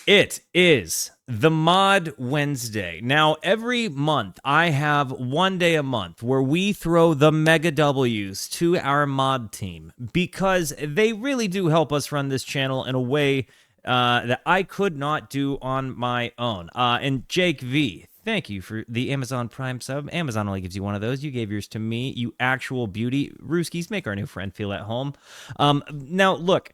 It is the Mod Wednesday. Now, every month, I have one day a month where we throw the mega W's to our mod team because they really do help us run this channel in a way that I could not do on my own. And Jake V, thank you for the Amazon Prime sub. Amazon only gives you one of those. You gave yours to me, you actual beauty. Rooskies, make our new friend feel at home. Now, look.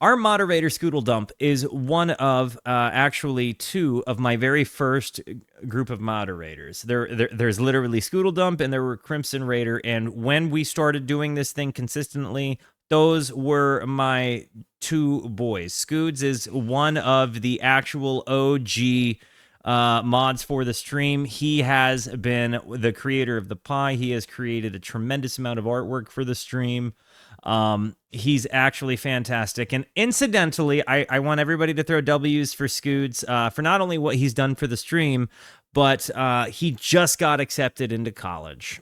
Our moderator, Scoodle Dump, is one of actually two of my very first group of moderators. There's literally Scoodle Dump and there were Crimson Raider. And when we started doing this thing consistently, those were my two boys. Scoods is one of the actual OG mods for the stream. He has been the creator of the pie. He has created a tremendous amount of artwork for the stream. He's actually fantastic. And incidentally, I want everybody to throw W's for Scoods for not only what he's done for the stream, but he just got accepted into college,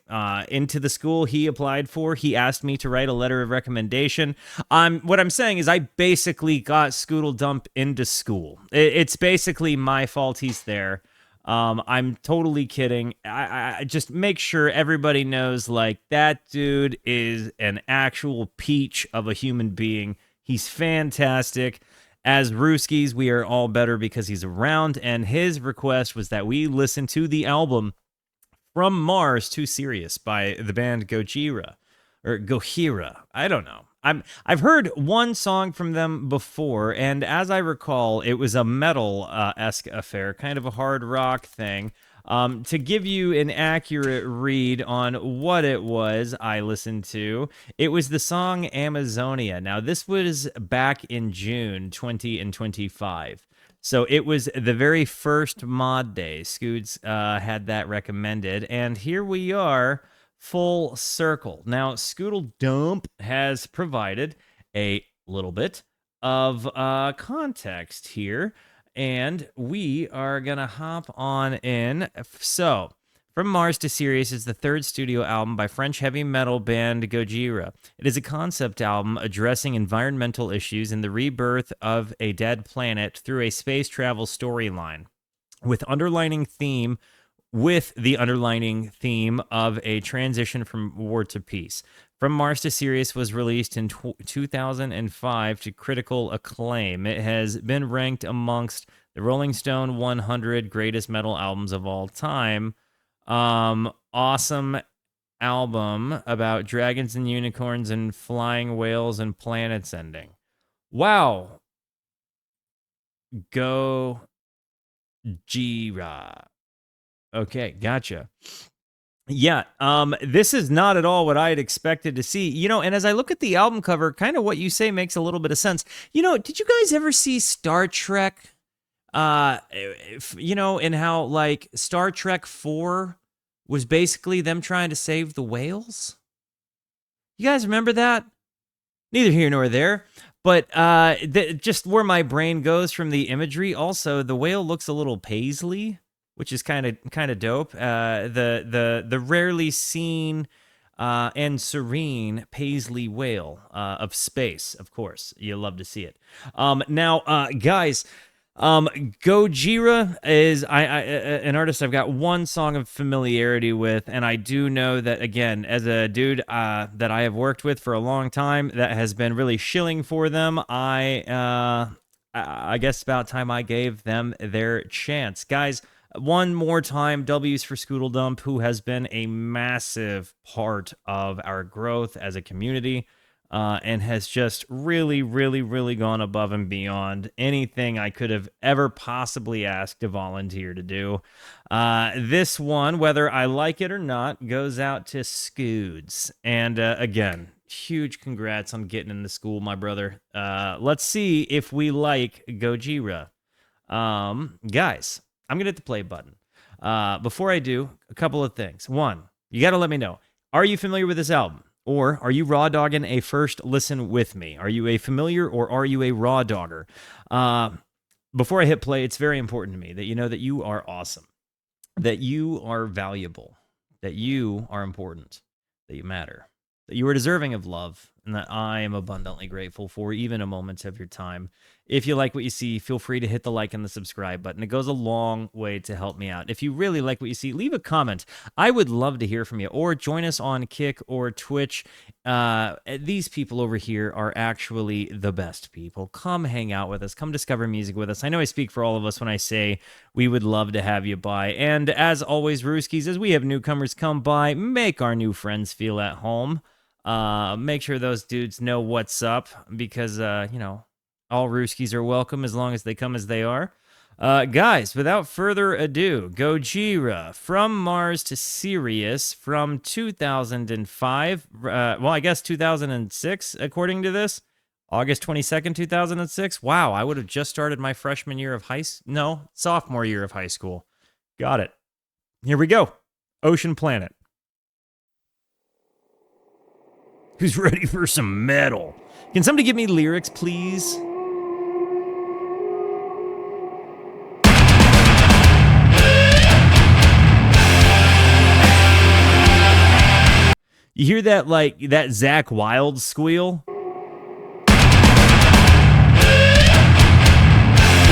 into the school he applied for. He asked me to write a letter of recommendation. What I'm saying is I basically got Scoodle Dump into school. It's basically my fault he's there. I'm totally kidding. I just make sure everybody knows, like, that dude is an actual peach of a human being. He's fantastic. As Rooskies, we are all better because he's around, and his request was that we listen to the album From Mars to Sirius by the band Gojira, or Gojira. I don't know. I've heard one song from them before, and as I recall, it was a metal-esque affair, kind of a hard rock thing. To give you an accurate read on what it was I listened to, it was the song Amazonia. Now, this was back in June 2025. So it was the very first mod day. Scoots had that recommended, and here we are, full circle. Now, Scoodle Dump has provided a little bit of context here, and we are gonna hop on in. So, From Mars to Sirius is the third studio album by French heavy metal band Gojira. It is a concept album addressing environmental issues and the rebirth of a dead planet through a space travel storyline, with the underlining theme of a transition from war to peace. From Mars to Sirius was released in 2005 to critical acclaim. It has been ranked amongst the Rolling Stone 100 greatest metal albums of all time. Awesome album about dragons and unicorns and flying whales and planets ending. Wow. Gojira. Okay, gotcha. Yeah, this is not at all what I had expected to see. You know, and as I look at the album cover, kind of what you say makes a little bit of sense. You know, did you guys ever see Star Trek? You know, and how, like, Star Trek 4 was basically them trying to save the whales? You guys remember that? Neither here nor there. But just where my brain goes from the imagery, also, the whale looks a little paisley, which is kind of dope. The rarely seen and serene paisley whale of space, of course. You love to see it. Now, guys, Gojira is an artist I've got one song of familiarity with, and I do know that, again, as a dude that I have worked with for a long time that has been really shilling for them, I guess it's about time I gave them their chance. Guys, one more time, W's for Scoodle Dump, who has been a massive part of our growth as a community, and has just really, really, really gone above and beyond anything I could have ever possibly asked to volunteer to do. This one, whether I like it or not, goes out to Scoods. And again, huge congrats on getting into school, my brother. Let's see if we like Gojira. Guys, I'm going to hit the play button. Before I do, a couple of things. One, you got to let me know. Are you familiar with this album? Or are you raw dogging a first listen with me? Are you a familiar or are you a raw dogger? Before I hit play, it's very important to me that you know that you are awesome, that you are valuable, that you are important, that you matter, that you are deserving of love, and that I am abundantly grateful for even a moment of your time. If you like what you see, feel free to hit the like and the subscribe button. It goes a long way to help me out. If you really like what you see, leave a comment. I would love to hear from you, or join us on Kick or Twitch. These people over here are actually the best people. Come hang out with us. Come discover music with us. I know I speak for all of us when I say we would love to have you by. And as always, Rooskies, as we have newcomers come by, make our new friends feel at home. Make sure those dudes know what's up, because, all Rooskies are welcome as long as they come as they are. Guys, without further ado, Gojira, From Mars to Sirius, from 2005, I guess 2006, according to this. August 22nd, 2006. Wow, I would have just started my freshman year of sophomore year of high school. Got it. Here we go. Ocean Planet. Who's ready for some metal? Can somebody give me lyrics, please? You hear that, like, that Zakk Wylde squeal? A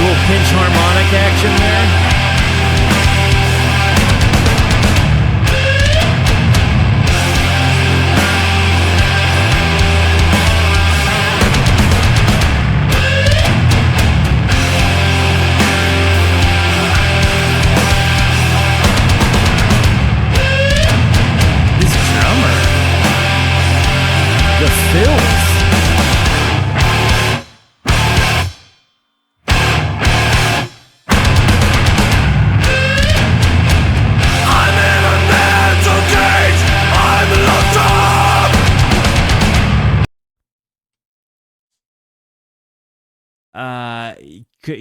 little pinch harmonic action there.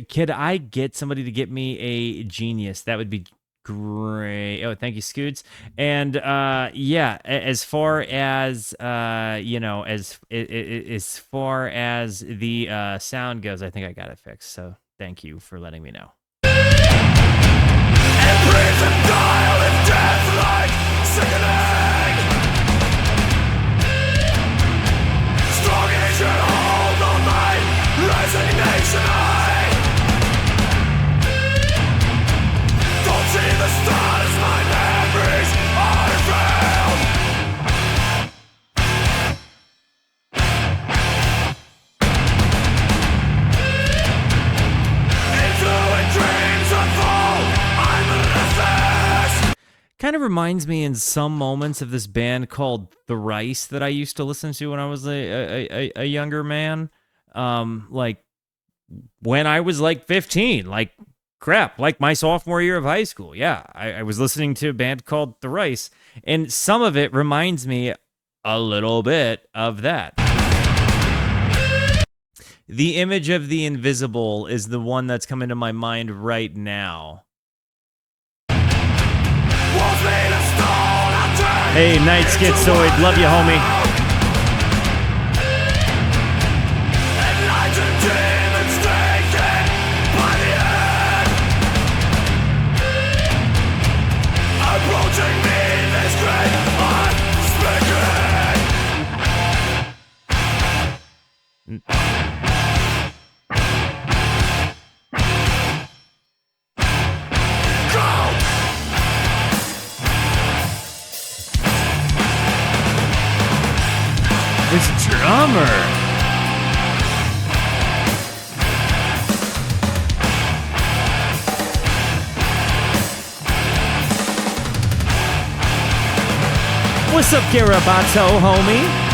Could I get somebody to get me a Genius? That would be great. Oh, thank you, Scoots. And as far as as far as the sound goes, I think I got it fixed. So thank you for letting me know. Kind of reminds me in some moments of this band called The Rice that I used to listen to when I was a younger man. Like when I was like 15, like my sophomore year of high school. Yeah, I was listening to a band called The Rice, and some of it reminds me a little bit of that. The image of the invisible is the one that's coming to my mind right now. Hey, Night Schizoid, love you, homie. This drummer. What's up, Garabato, homie?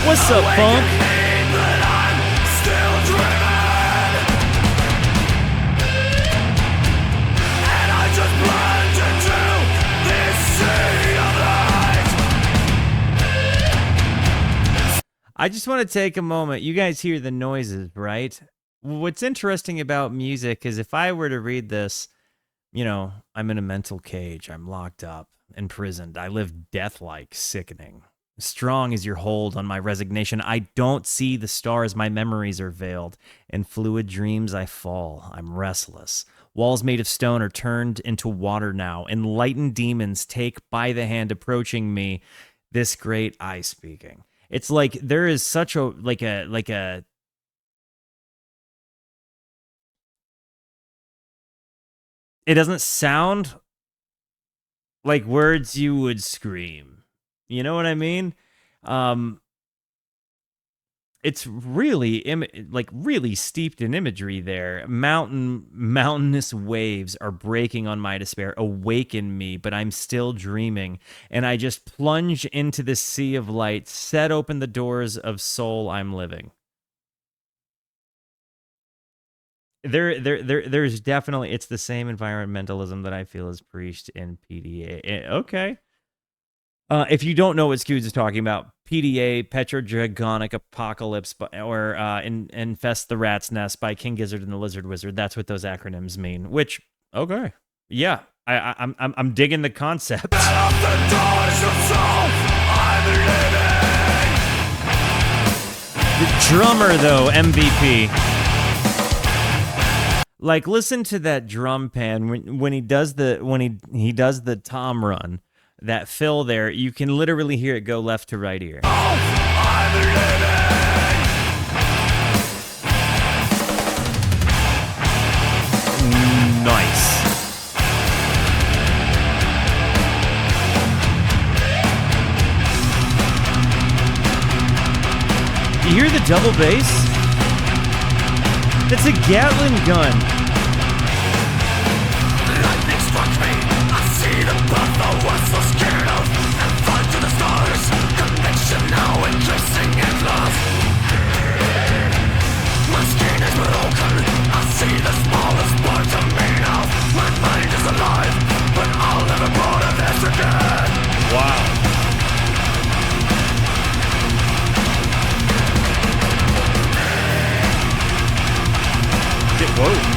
What's up, Funk? I just want to take a moment. You guys hear the noises, right? What's interesting about music is if I were to read this, I'm in a mental cage. I'm locked up, imprisoned. I live death-like, sickening. Strong is your hold on my resignation. I don't see the stars, my memories are veiled. In fluid dreams I fall, I'm restless. Walls made of stone are turned into water now. Enlightened demons take by the hand approaching me. This great I speaking. It's like there is such a it doesn't sound like words you would scream. You know what I mean? Um, it's really really steeped in imagery there. Mountainous waves are breaking on my despair. Awaken me, but I'm still dreaming, and I just plunge into the sea of light. Set open the doors of soul I'm living. There's definitely, it's the same environmentalism that I feel is preached in PDA. Okay. If you don't know what Scoots is talking about, PDA, Petrodragonic Apocalypse, or Infest the Rat's Nest by King Gizzard and the Lizard Wizard. That's what those acronyms mean. Which, okay, yeah, I'm digging the concept. The drummer, though, MVP. Like, listen to that drum pan when he does the tom run. That fill there, you can literally hear it go left to right here. Nice. You hear the double bass? That's a Gatling gun. Lightning struck me. I see the path I was so scared of, and fly to the stars. Connection now increasing and lost. My skin is broken. I see the smallest part of me now. My mind is alive, but I'll never part of this again. Wow. Whoa.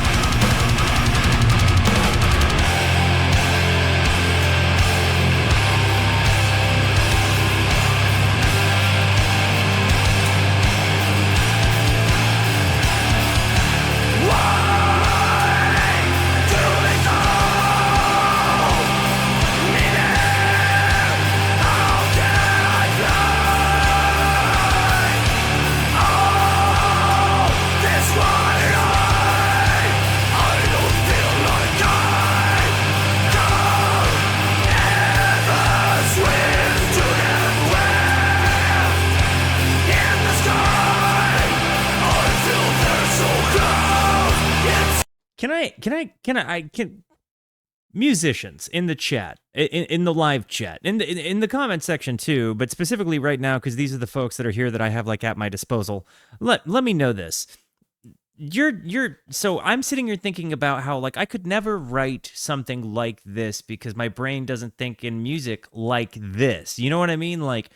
Can musicians in the chat, in the live chat, in the comment section too, but specifically right now, because these are the folks that are here that I have like at my disposal. Let me know this. So I'm sitting here thinking about how like I could never write something like this because my brain doesn't think in music like this. You know what I mean? Like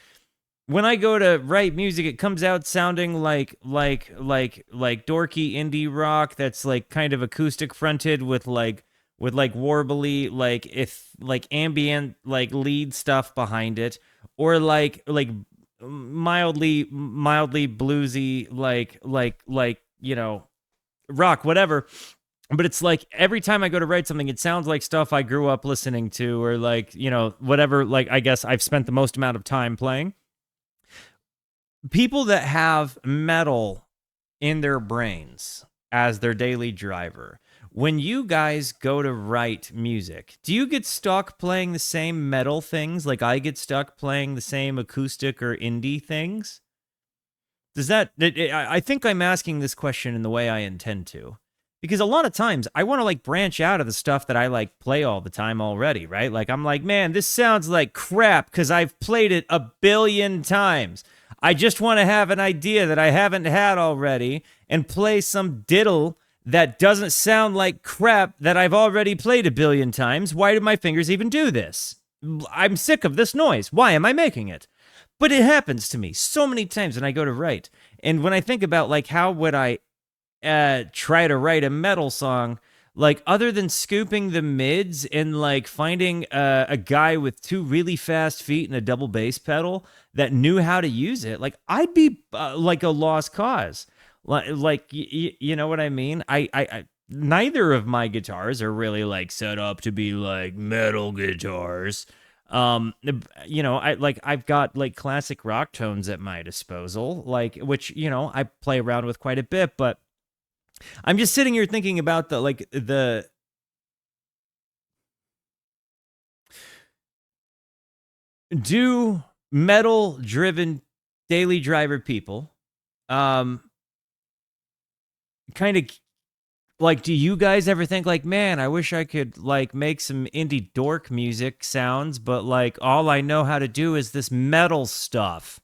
when I go to write music, it comes out sounding like dorky indie rock that's like kind of acoustic fronted with warbly like ambient like lead stuff behind it, or like mildly bluesy like you know, rock, whatever. But it's like every time I go to write something, it sounds like stuff I grew up listening to, or like, you know, whatever, like I guess I've spent the most amount of time playing. People that have metal in their brains as their daily driver, when you guys go to write music, do you get stuck playing the same metal things like I get stuck playing the same acoustic or indie things? Does that, I think I'm asking this question in the way I intend to, because a lot of times I want to like branch out of the stuff that I like play all the time already, right? Like I'm like, man, this sounds like crap because I've played it 1 billion times. I just want to have an idea that I haven't had already and play some diddle that doesn't sound like crap that I've already played 1 billion times. Why do my fingers even do this? I'm sick of this noise. Why am I making it? But it happens to me so many times when I go to write. And when I think about like how would I try to write a metal song, Like, other than scooping the mids and like finding a guy with two really fast feet and a double bass pedal that knew how to use it, like I'd be like a lost cause. You know what I mean? I neither of my guitars are really like set up to be like metal guitars. I've got like classic rock tones at my disposal, like which I play around with quite a bit, but I'm just sitting here thinking about the do metal driven daily driver people kind of like, do you guys ever think like, man, I wish I could like make some indie dork music sounds, but like all I know how to do is this metal stuff?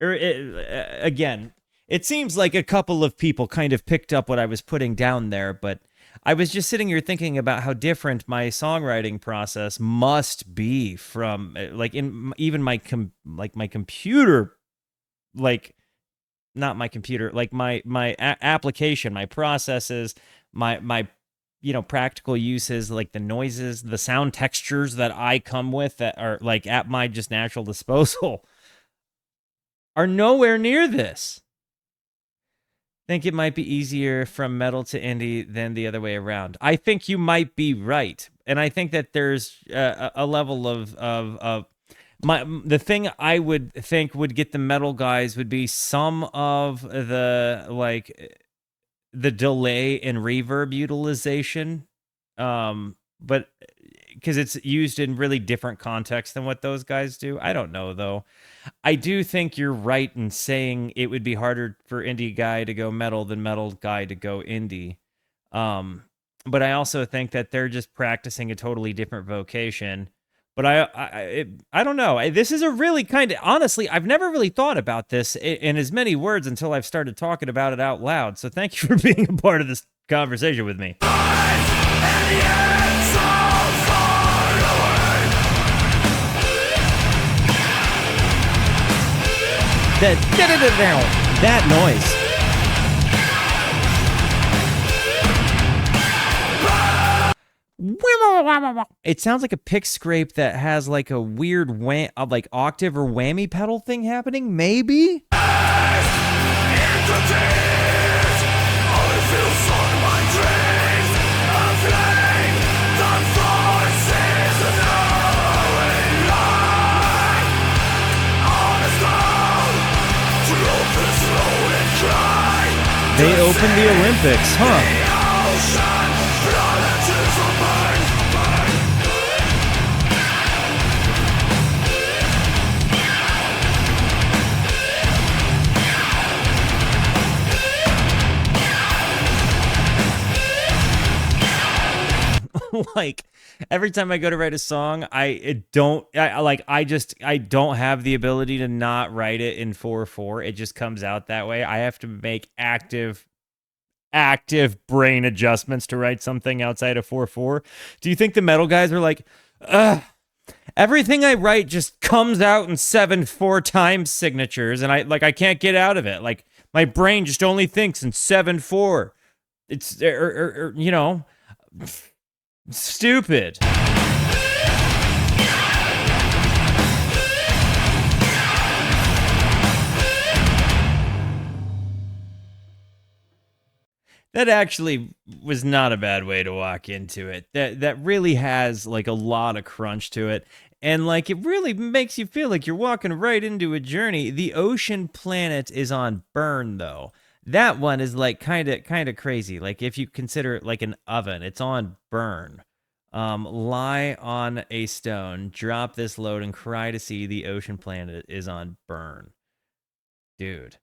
Again, it seems like a couple of people kind of picked up what I was putting down there, but I was just sitting here thinking about how different my songwriting process must be from like in even my computer, like not my computer, like my application, my processes, my practical uses, like the noises, the sound textures that I come with that are like at my just natural disposal are nowhere near this. Think it might be easier from metal to indie than the other way around. I think you might be right, and I think that there's a level of the thing I would think would get the metal guys would be some of the delay and reverb utilization, but because it's used in really different contexts than what those guys do. I don't know though. I do think you're right in saying it would be harder for indie guy to go metal than metal guy to go indie. But I also think that they're just practicing a totally different vocation. But I don't know. This is a really kind of, honestly, I've never really thought about this in as many words until I've started talking about it out loud. So thank you for being a part of this conversation with me. That noise. It sounds like a pick scrape that has like a weird like octave or whammy pedal thing happening, maybe? They opened the Olympics, huh? Like every time I go to write a song, I don't have the ability to not write it in 4/4. It just comes out that way. I have to make active brain adjustments to write something outside of 4/4. Do you think the metal guys are like, everything I write just comes out in 7/4 time signatures, and I can't get out of it. Like my brain just only thinks in 7/4. It's stupid. That actually was not a bad way to walk into it. That really has like a lot of crunch to it. And like it really makes you feel like you're walking right into a journey. The Ocean Planet is on burn though. That one is like kind of crazy. Like if you consider it like an oven, it's on burn. Lie on a stone, drop this load, and cry to see the Ocean Planet is on burn. Dude,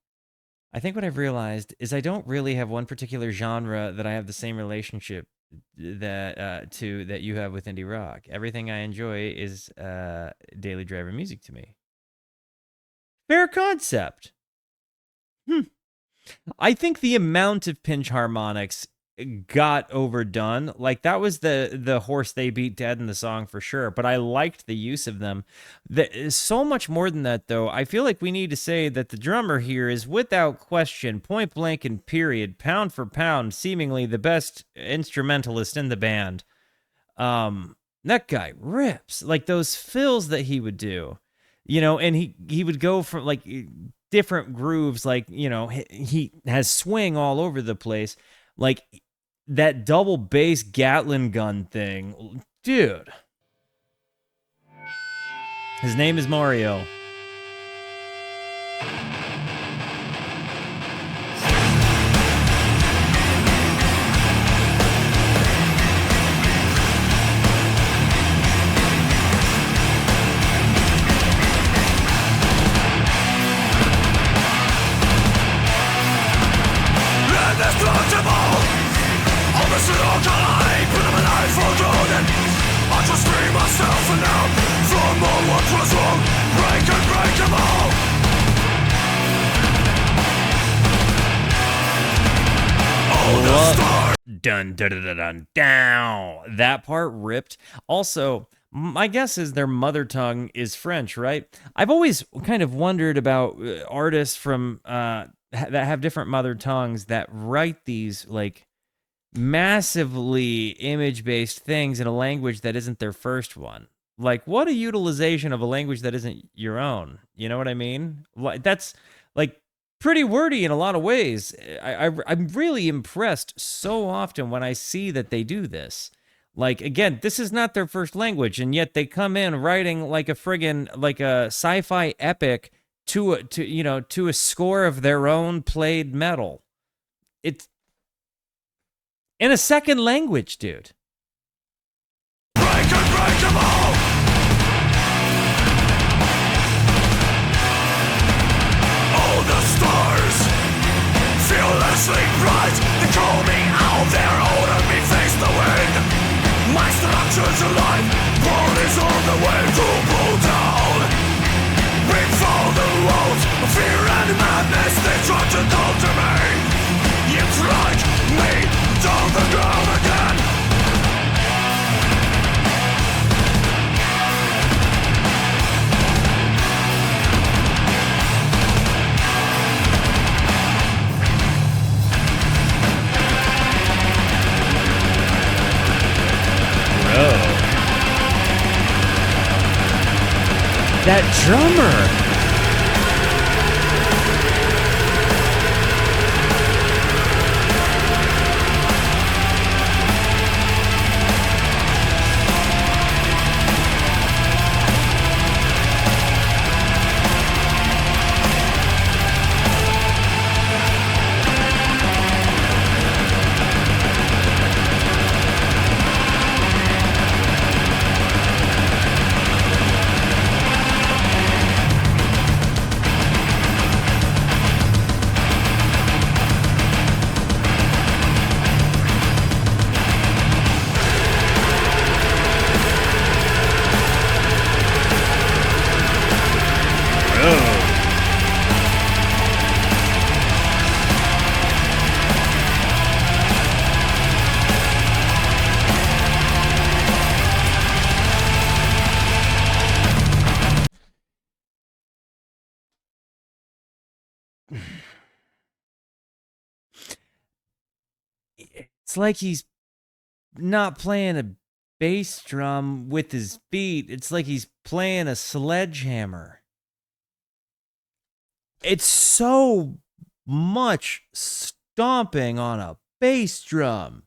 I think what I've realized is I don't really have one particular genre that I have the same relationship that you have with indie rock. Everything I enjoy is daily driver music to me. Fair concept. I think the amount of pinch harmonics got overdone. Like that was the horse they beat dead in the song for sure, but I liked the use of them. So much more than that though. I feel like we need to say that the drummer here is without question, point blank and period, pound for pound, seemingly the best instrumentalist in the band. That guy rips. Like those fills that he would do, and he would go from like different grooves, like, he has swing all over the place. Like that double bass Gatling gun thing, dude. His name is Mario. Dun dun dun dun dun down. That part ripped. Also, my guess is their mother tongue is French, right? I've always kind of wondered about artists from that have different mother tongues that write these like massively image-based things in a language that isn't their first one. Like, what a utilization of a language that isn't your own. You know what I mean? That's like pretty wordy in a lot of ways. I'm really impressed so often when I see that they do this. Like, again, this is not their first language, and yet they come in writing like a friggin' like a sci-fi epic to a score of their own played metal. It's in a second language, dude. Unbreakable. All the stars, fearlessly bright, they call me out there, order me face the wind. My structure's alive, world is on the way to pull down. We follow the roads of fear and madness, they try to torture me. You drag me down the ground again. That drummer. It's like he's not playing a bass drum with his feet. It's like he's playing a sledgehammer. It's so much stomping on a bass drum.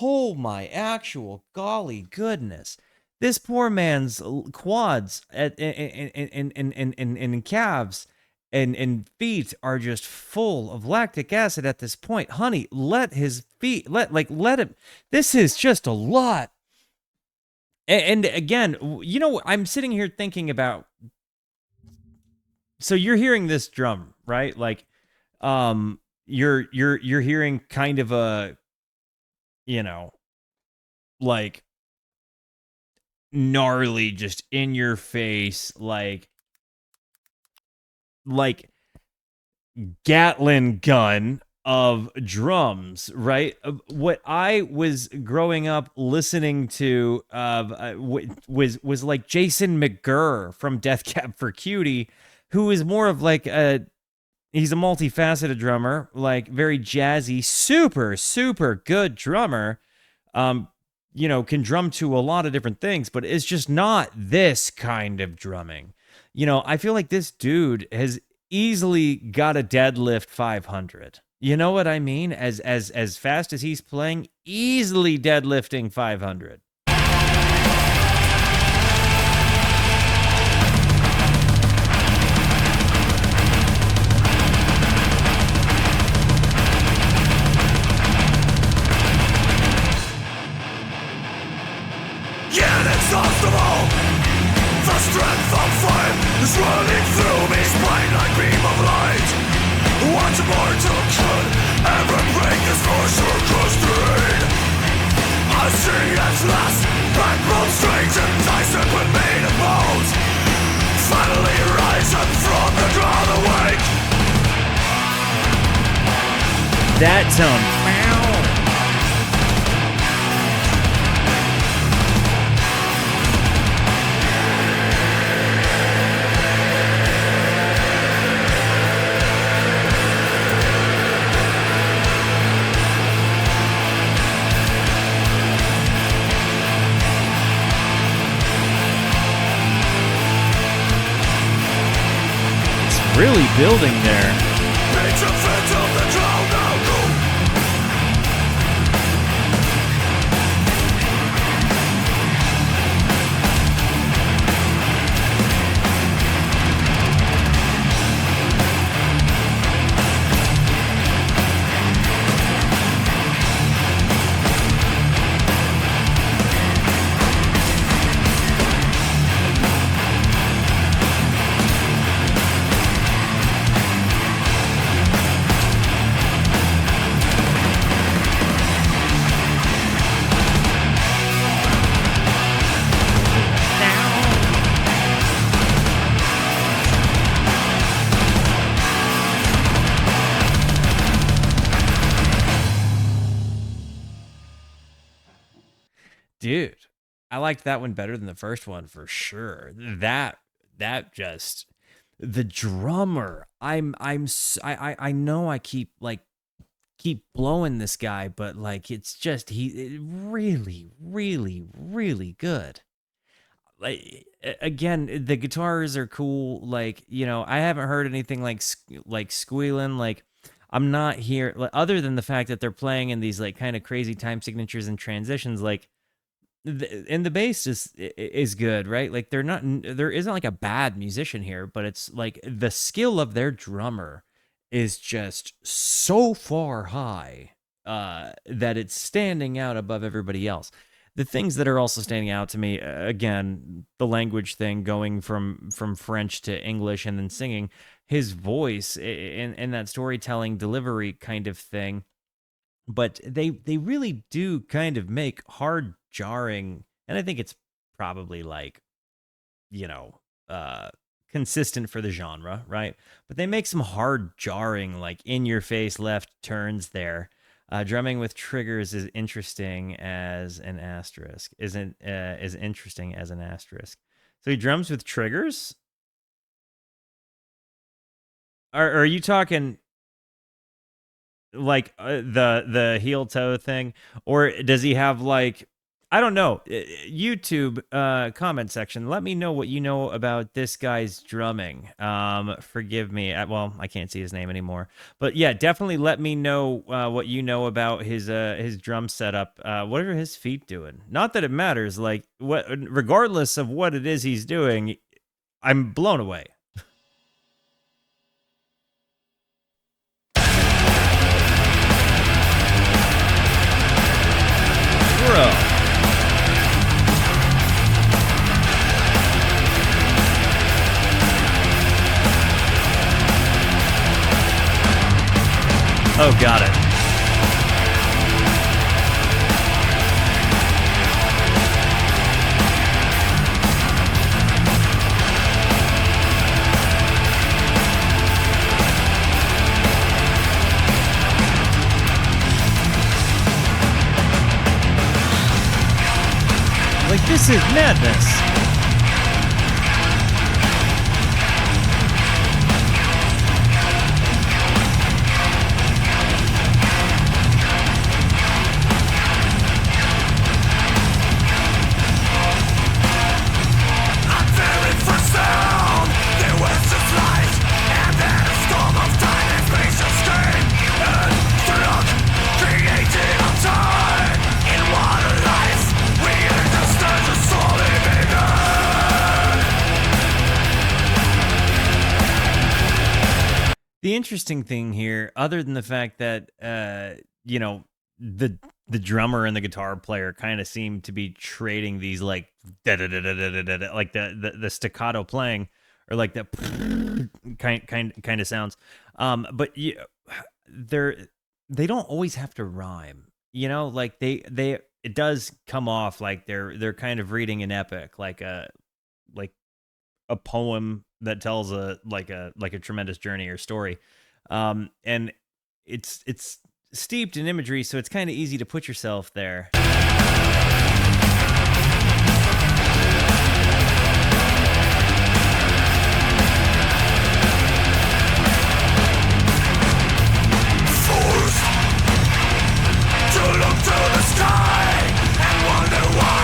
Oh my actual golly goodness. This poor man's quads and calves and feet are just full of lactic acid at this point. Honey, let his feet, let him. This is just a lot. And again, I'm sitting here thinking about, so you're hearing this drum, right? Like, you're hearing kind of a, like gnarly, just in your face, like Gatling gun of drums, right? What I was growing up listening to was like Jason McGurr from Death Cab for Cutie, who is more of like he's a multifaceted drummer, like very jazzy, super good drummer. Can drum to a lot of different things, but it's just not this kind of drumming. I feel like this dude has easily got a deadlift 500. You know what I mean? As fast as he's playing, easily deadlifting 500. Inexhaustible, the strength of flame is running through me, spine like beam of light. What immortal could ever break this torture constraint? I see at last backbone straightened, dissect when made of bones, finally rising from the ground awake. That sound. Really building there. Dude, I liked that one better than the first one for sure. That just the drummer. I know I keep blowing this guy, but like it's just really good. Like again, the guitars are cool. Like I haven't heard anything like squealing. Like I'm not here other than the fact that they're playing in these like kind of crazy time signatures and transitions. Like and the bass is good, right? Like there isn't like a bad musician here, but it's like the skill of their drummer is just so far high that it's standing out above everybody else. The things that are also standing out to me, again, the language thing, going from French to English and then singing, his voice and that storytelling delivery kind of thing. But they really do kind of make hard jarring, and I think it's probably like consistent for the genre, right? But they make some hard jarring, like in your face left turns there. Drumming with triggers is interesting as an asterisk. Isn't as interesting as an asterisk. So he drums with triggers. Are you talking like the heel toe thing, or does he have like, I don't know, YouTube comment section, let me know what you know about this guy's drumming. Forgive me, well, I can't see his name anymore, but yeah, definitely let me know what you know about his drum setup. What are his feet doing? Not that it matters, like what, regardless of what it is he's doing, I'm blown away. Bro. Oh, got it. This is madness. The interesting thing here, other than the fact that you know, the drummer and the guitar player kind of seem to be trading these like like the staccato playing, or like the kind of sounds, but they don't always have to rhyme, you know, like they it does come off like they're kind of reading an epic, like a poem that tells a tremendous journey or story, and it's steeped in imagery, so it's kind of easy to put yourself there. Forced to look to the sky and wonder why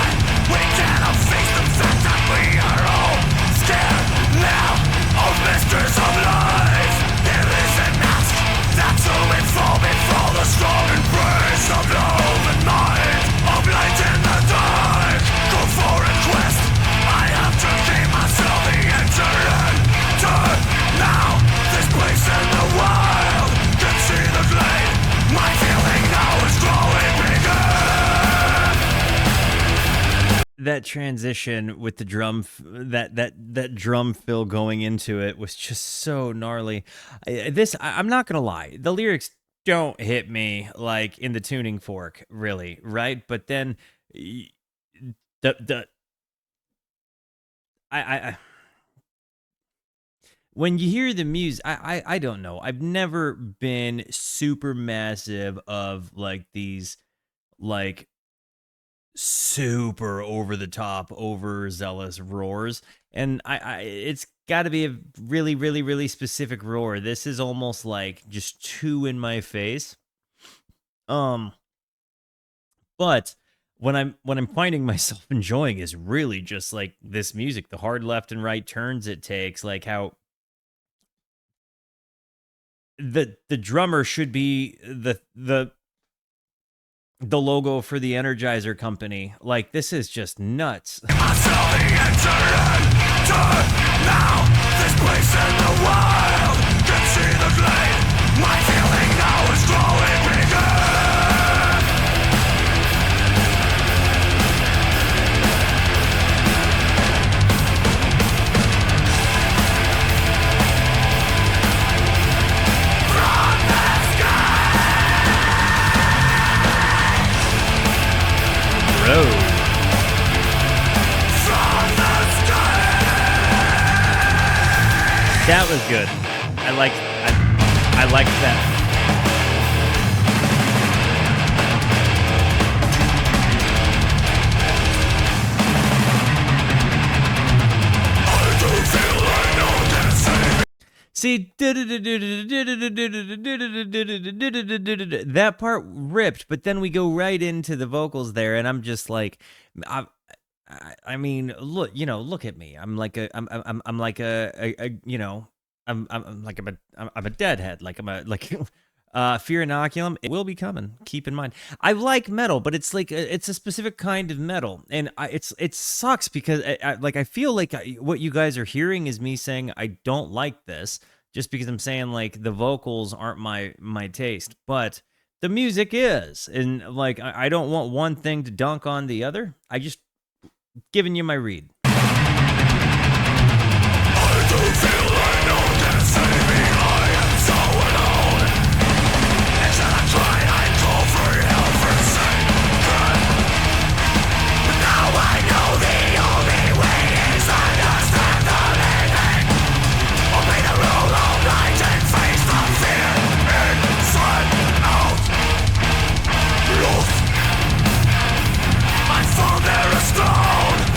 we cannot face the fact that we are all scared now of mysteries of life. There is a mask that's so we fall before the strong embrace of love and night, of light in the dark. Go for a quest, I have to keep myself the answer and turn now. This place in the wild can see the glade. My feeling now is growing bigger. That transition with the drum, that drum fill going into it was just so gnarly. I'm not gonna lie, the lyrics don't hit me like in the tuning fork, really, right? But then I when you hear the music, I don't know. I've never been super massive of like these like super over the top, overzealous roars, and it's got to be a really, really, really specific roar. This is almost like just too in my face. But when I'm finding myself enjoying is really just like this music, the hard left and right turns it takes, like how the drummer should be the logo for the Energizer company. Like, this is just nuts. I saw the answer and turn now. This place in the wild can see the glade. My feeling now is growing bigger. That was good. I liked that. See, that part ripped, but then we go right into the vocals there, and I'm just like, I mean, look, you know, look at me. I'm like a deadhead. Like I'm a fear inoculum. It will be coming. Keep in mind, I like metal, but it's like it's a specific kind of metal, and it sucks because I feel like what you guys are hearing is me saying I don't like this, just because I'm saying like the vocals aren't my taste, but the music is, and like I don't want one thing to dunk on the other. I just giving you my read. I do feel like no one can save me. I am so alone. Instead of trying, I call for help for sake. But now I know the only way is understand the living. Obey the rule of light and face the fear inside out. Lost. I found there a stone.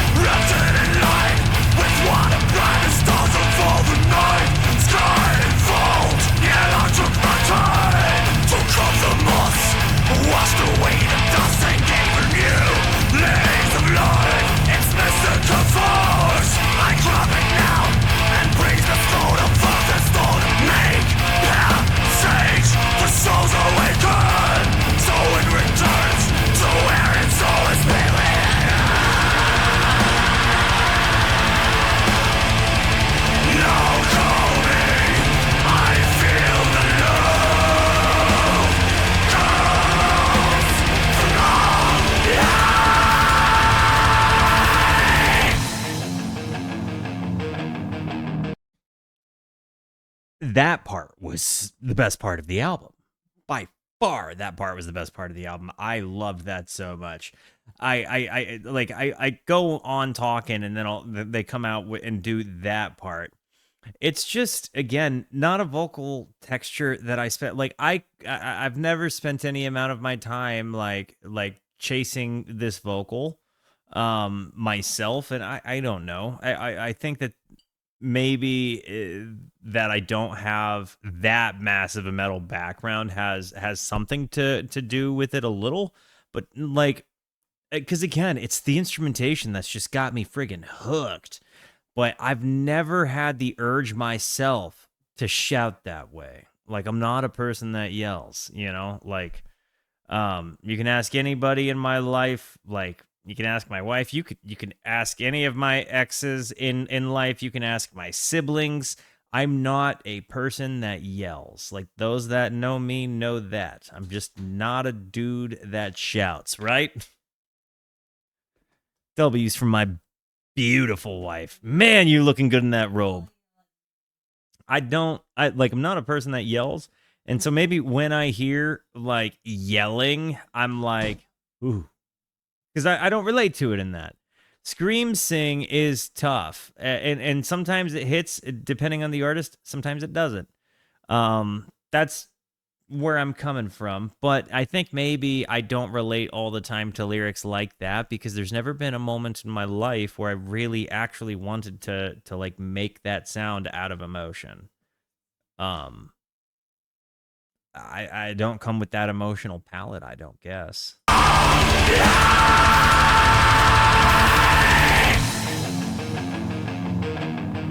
that part was the best part of the album. By far, that part was the best part of the album. I loved that so much. I go on talking, and then they come out and do that part. It's just, again, not a vocal texture that I spent. Like I've never spent any amount of my time like chasing this vocal myself, and I don't know. I think that maybe that I don't have that massive a metal background has something to do with it a little, but like, because again, it's the instrumentation that's just got me friggin' hooked. But I've never had the urge myself to shout that way. Like, I'm not a person that yells, you know? Like, you can ask anybody in my life, like, you can ask my wife, you can ask any of my exes in life, you can ask my siblings. I'm not a person that yells. Like, those that know me know that. I'm just not a dude that shouts, right? W's from my beautiful wife. Man, you looking good in that robe. I'm not a person that yells. And so maybe when I hear like yelling, I'm like, ooh, because I don't relate to it in that. Scream sing is tough. And sometimes it hits depending on the artist. Sometimes it doesn't. That's where I'm coming from, but I think maybe I don't relate all the time to lyrics like that because there's never been a moment in my life where I really actually wanted to like make that sound out of emotion. I don't come with that emotional palette, I don't guess.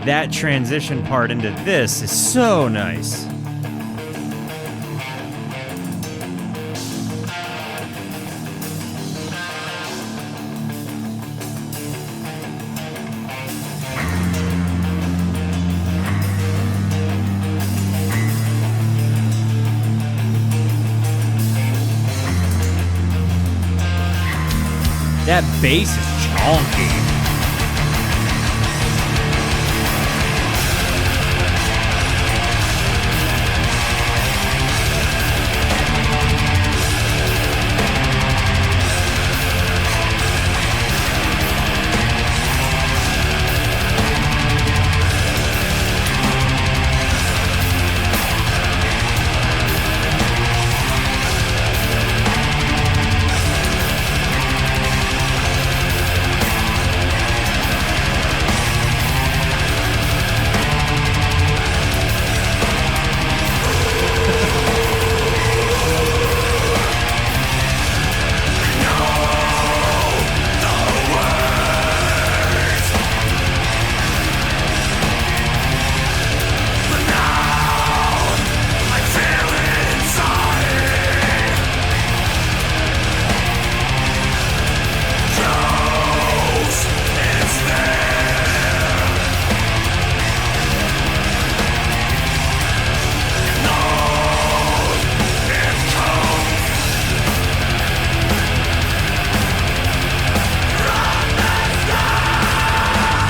That transition part into this is so nice. That bass is chonky.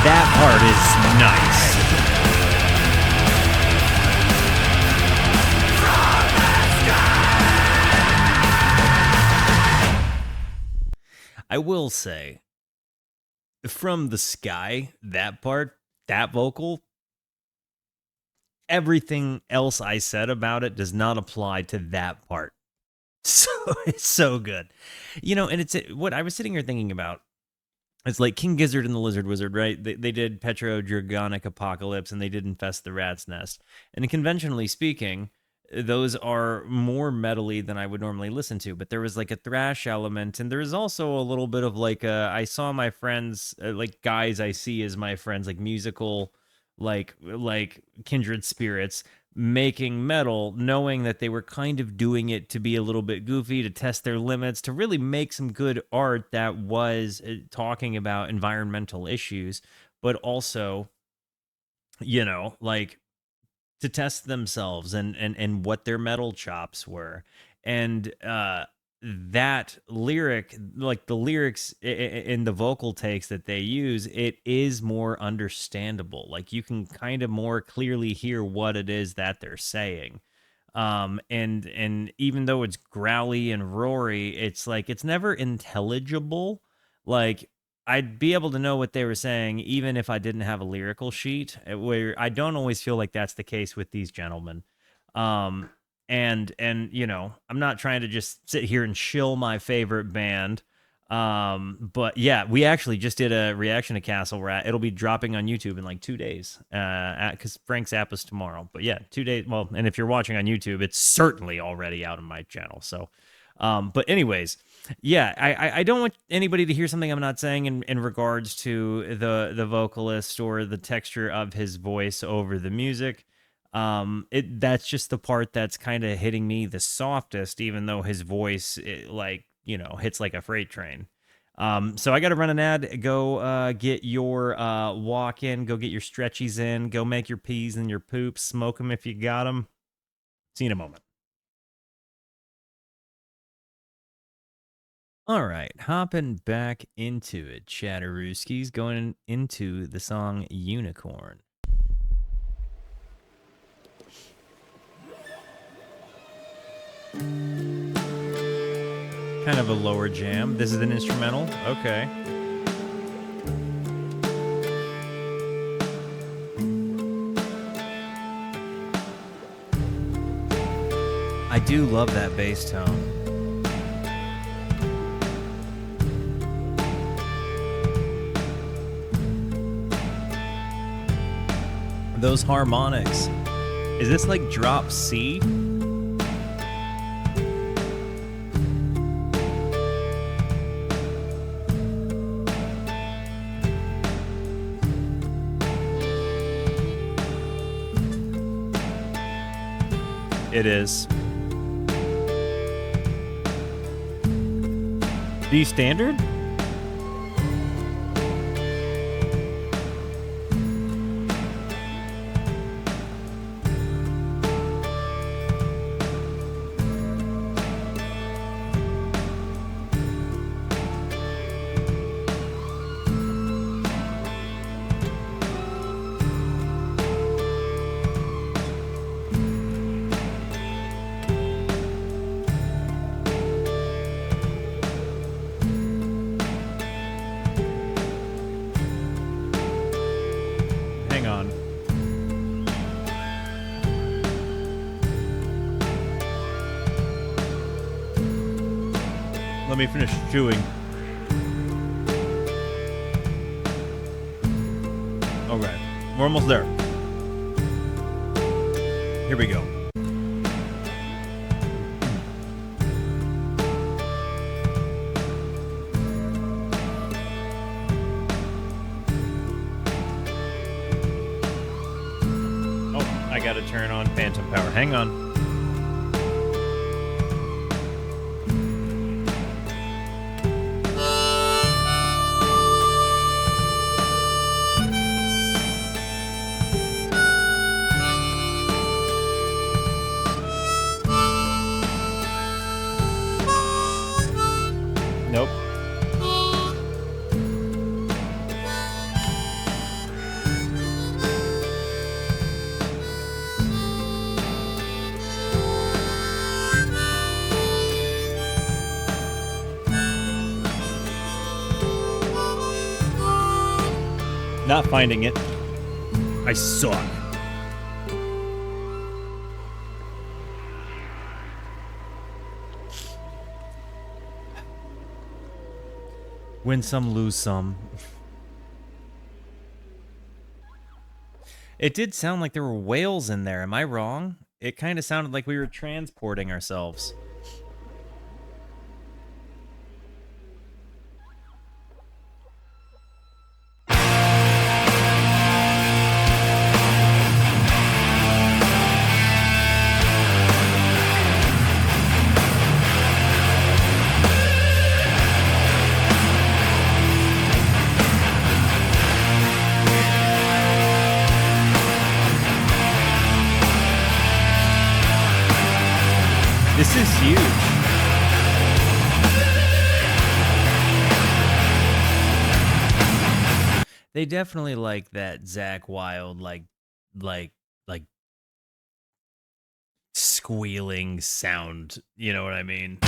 That part is nice. I will say, from the sky, that part, that vocal, everything else I said about it does not apply to that part. So it's so good. You know, and it's what I was sitting here thinking about. It's like King Gizzard and the Lizard Wizard, right? They did Petro-Dragonic Apocalypse and they did Infest the Rat's Nest. And conventionally speaking, those are more metally than I would normally listen to. But there was like a thrash element, and there was also a little bit of like I saw my friends, like guys I see as my friends, like musical, like kindred spirits making metal, knowing that they were kind of doing it to be a little bit goofy, to test their limits, to really make some good art that was talking about environmental issues, but also, you know, like to test themselves and what their metal chops were. And that lyric, like the lyrics in the vocal takes that they use, it is more understandable. Like you can kind of more clearly hear what it is that they're saying. And even though it's growly and roary, it's like it's never intelligible. Like I'd be able to know what they were saying even if I didn't have a lyrical sheet, where I don't always feel like that's the case with these gentlemen. Um, and you know, I'm not trying to just sit here and shill my favorite band. But yeah, we actually just did a reaction to Castle Rat. It'll be dropping on YouTube in like 2 days, because Frank's app is tomorrow. But yeah, 2 days. Well, and if you're watching on YouTube, it's certainly already out on my channel. So, but anyways, yeah, I don't want anybody to hear something I'm not saying in regards to the vocalist or the texture of his voice over the music. That's just the part that's kind of hitting me the softest, even though his voice, like, you know, hits like a freight train. So I got to run an ad. Go get your walk in. Go get your stretchies in. Go make your peas and your poops. Smoke them if you got them. See you in a moment. All right, hopping back into it, Chatterooskies, going into the song Unicorn. Kind of a lower jam. This is an instrumental. Okay. I do love that bass tone. Those harmonics. Is this like drop C? It is. D standard? Let me finish chewing. Okay, we're almost there. Here we go. Oh, I gotta turn on phantom power. Hang on. Nope. Not finding it. I suck. Win some, lose some. It did sound like there were whales in there. Am I wrong? It kind of sounded like we were transporting ourselves. This is huge. They definitely like that Zach Wild, like, like squealing sound. You know what I mean?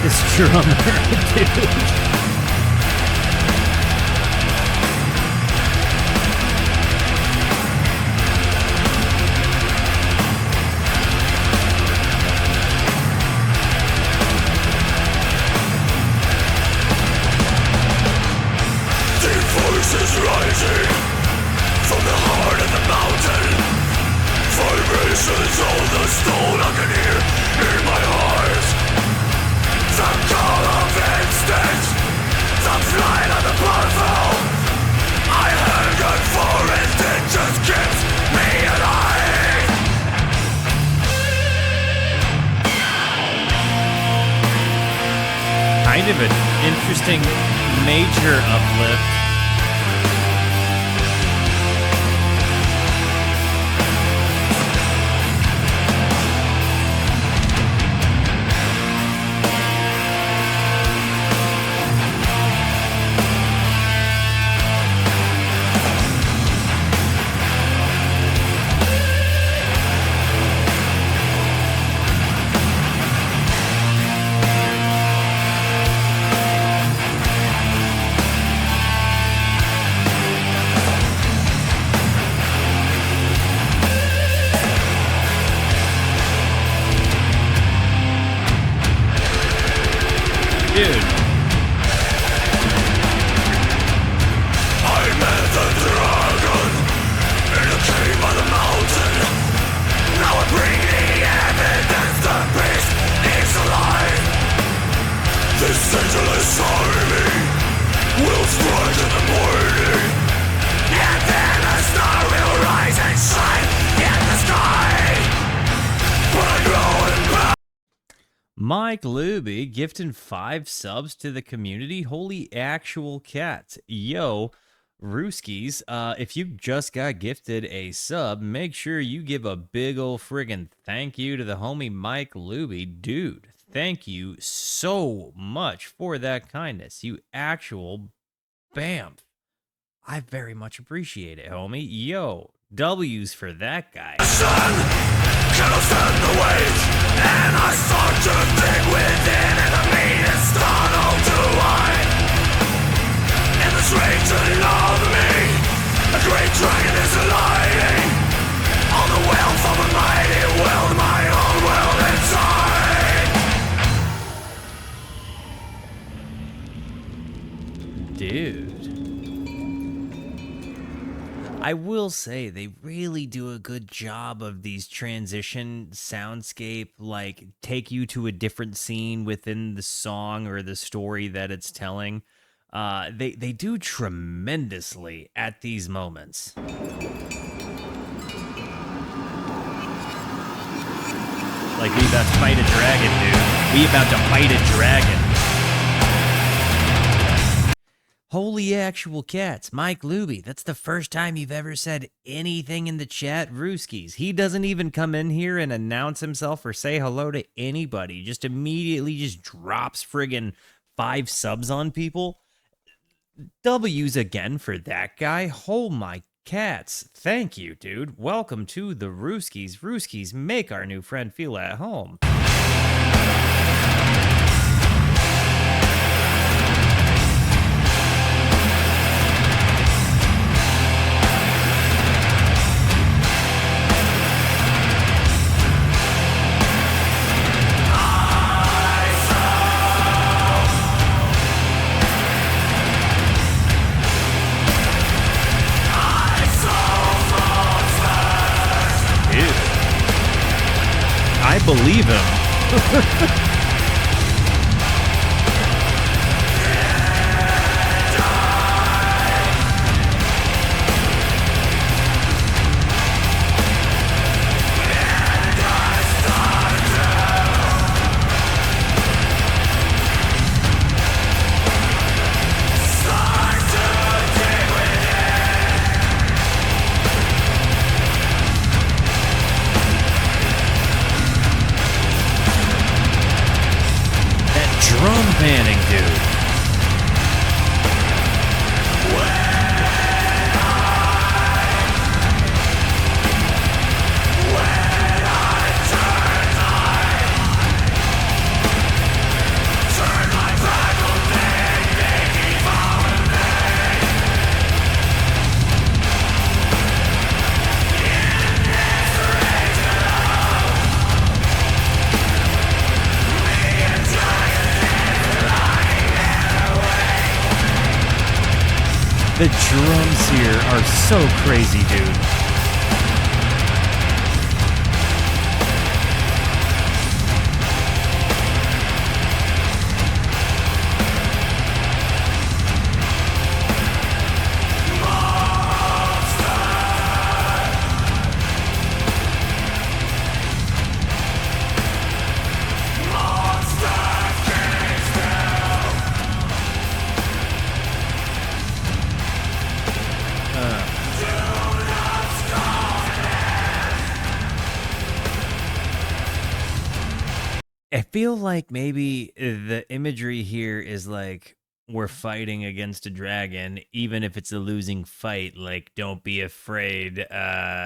This drummer, dude. Voices rising from the heart of the mountain. Vibrations of the stone I can hear in my eyes. The call of instinct, the flight of the powerful. I hunger for it, it just keeps me alive. Kind of an interesting major uplift. Dude. I met the dragon in a cave by the mountain. Now I bring the evidence the beast is alive. This senseless army will strike in the morning, and then a star will rise and shine in the sky. But I grow in power. Mike Luby gifting 5 subs to the community. Holy actual cats. Yo, Rooskies, if you just got gifted a sub, make sure you give a big ol' friggin' thank you to the homie Mike Luby. Dude, thank you so much for that kindness. You actual bamf. I very much appreciate it, homie. Yo, W's for that guy. Sun cannot stand the weight, and I start to think within, and the meanest tunnel to hide. And the strange of me, a great dragon is lying on the wealth of a mighty world, my own world inside. Dude. I will say they really do a good job of these transition soundscape, like take you to a different scene within the song or the story that it's telling. They do tremendously at these moments. Like we about to fight a dragon, dude. We about to fight a dragon. Holy actual cats, Mike Luby, that's the first time you've ever said anything in the chat, Rooskies. He doesn't even come in here and announce himself or say hello to anybody. Just immediately just drops friggin' 5 subs on people. W's again for that guy. Oh my cats. Thank you, dude. Welcome to the Rooskies. Rooskies, make our new friend feel at home. I saw believe him. Drum panning, dude. The drums here are so crazy, dude. I feel like maybe the imagery here is like we're fighting against a dragon, even if it's a losing fight. Like, don't be afraid, to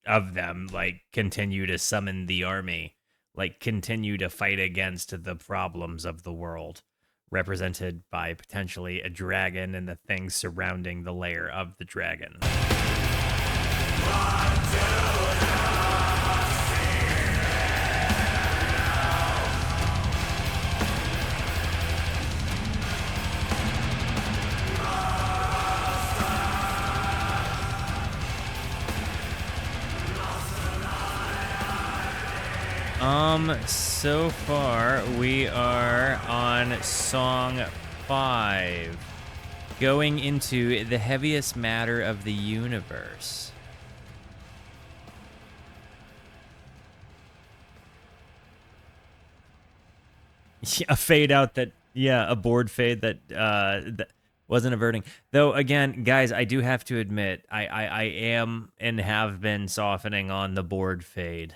of them. Like, continue to summon the army. Like, continue to fight against the problems of the world, represented by potentially a dragon and the things surrounding the lair of the dragon. So far we are on song 5, going into the heaviest matter of the universe. Yeah, a fade out that, a board fade that wasn't averting. Though, again, guys, I do have to admit, I am and have been softening on the board fade.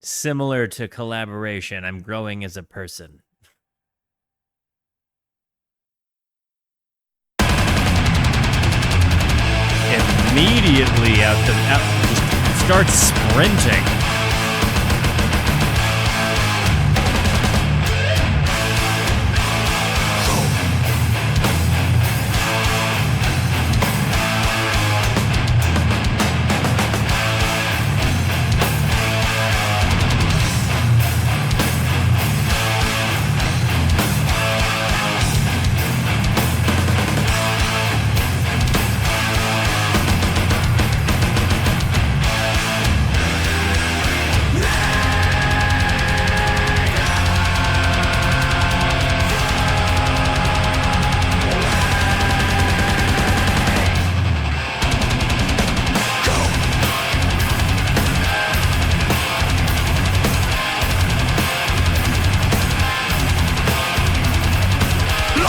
Similar to collaboration, I'm growing as a person. Immediately just starts sprinting.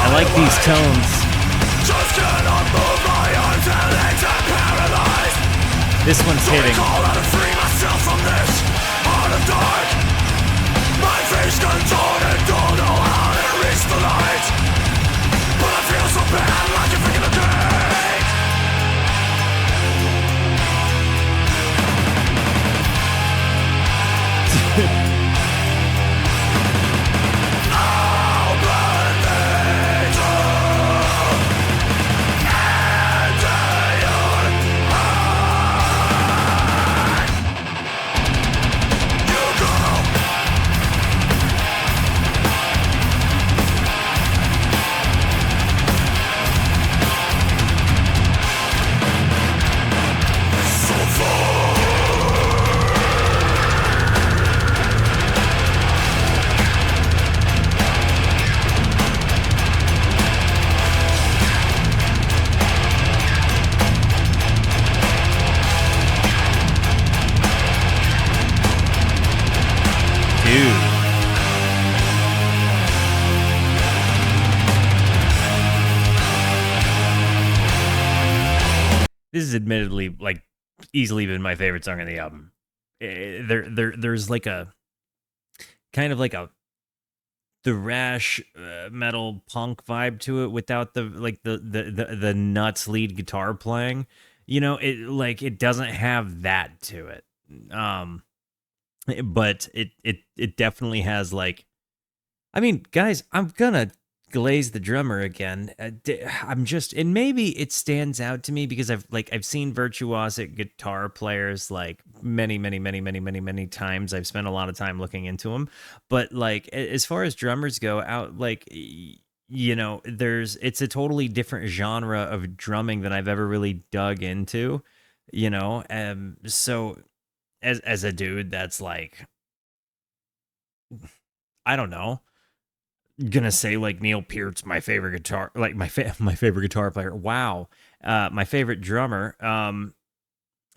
I like these tones. Just cannot move my arms and legs are paralyzed. This one's hitting. Call out and free myself from this heart of dark. My face contorted, don't know how to reach the light. But I feel so bad, like you're freaking a cake. This is admittedly like easily been my favorite song on the album. There's like a kind of like a thrash metal punk vibe to it without the like the nuts lead guitar playing. You know, it doesn't have that to it. Um, but it definitely has like, I mean, guys, I'm gonna glaze the drummer again. I'm just, and maybe it stands out to me because I've seen virtuosic guitar players like many times. I've spent a lot of time looking into them, but like as far as drummers go out, like you know, it's a totally different genre of drumming than I've ever really dug into. You know, so as a dude that's like, I don't know, gonna say like Neil Peart's my favorite guitar, like my favorite guitar player. Wow, my favorite drummer.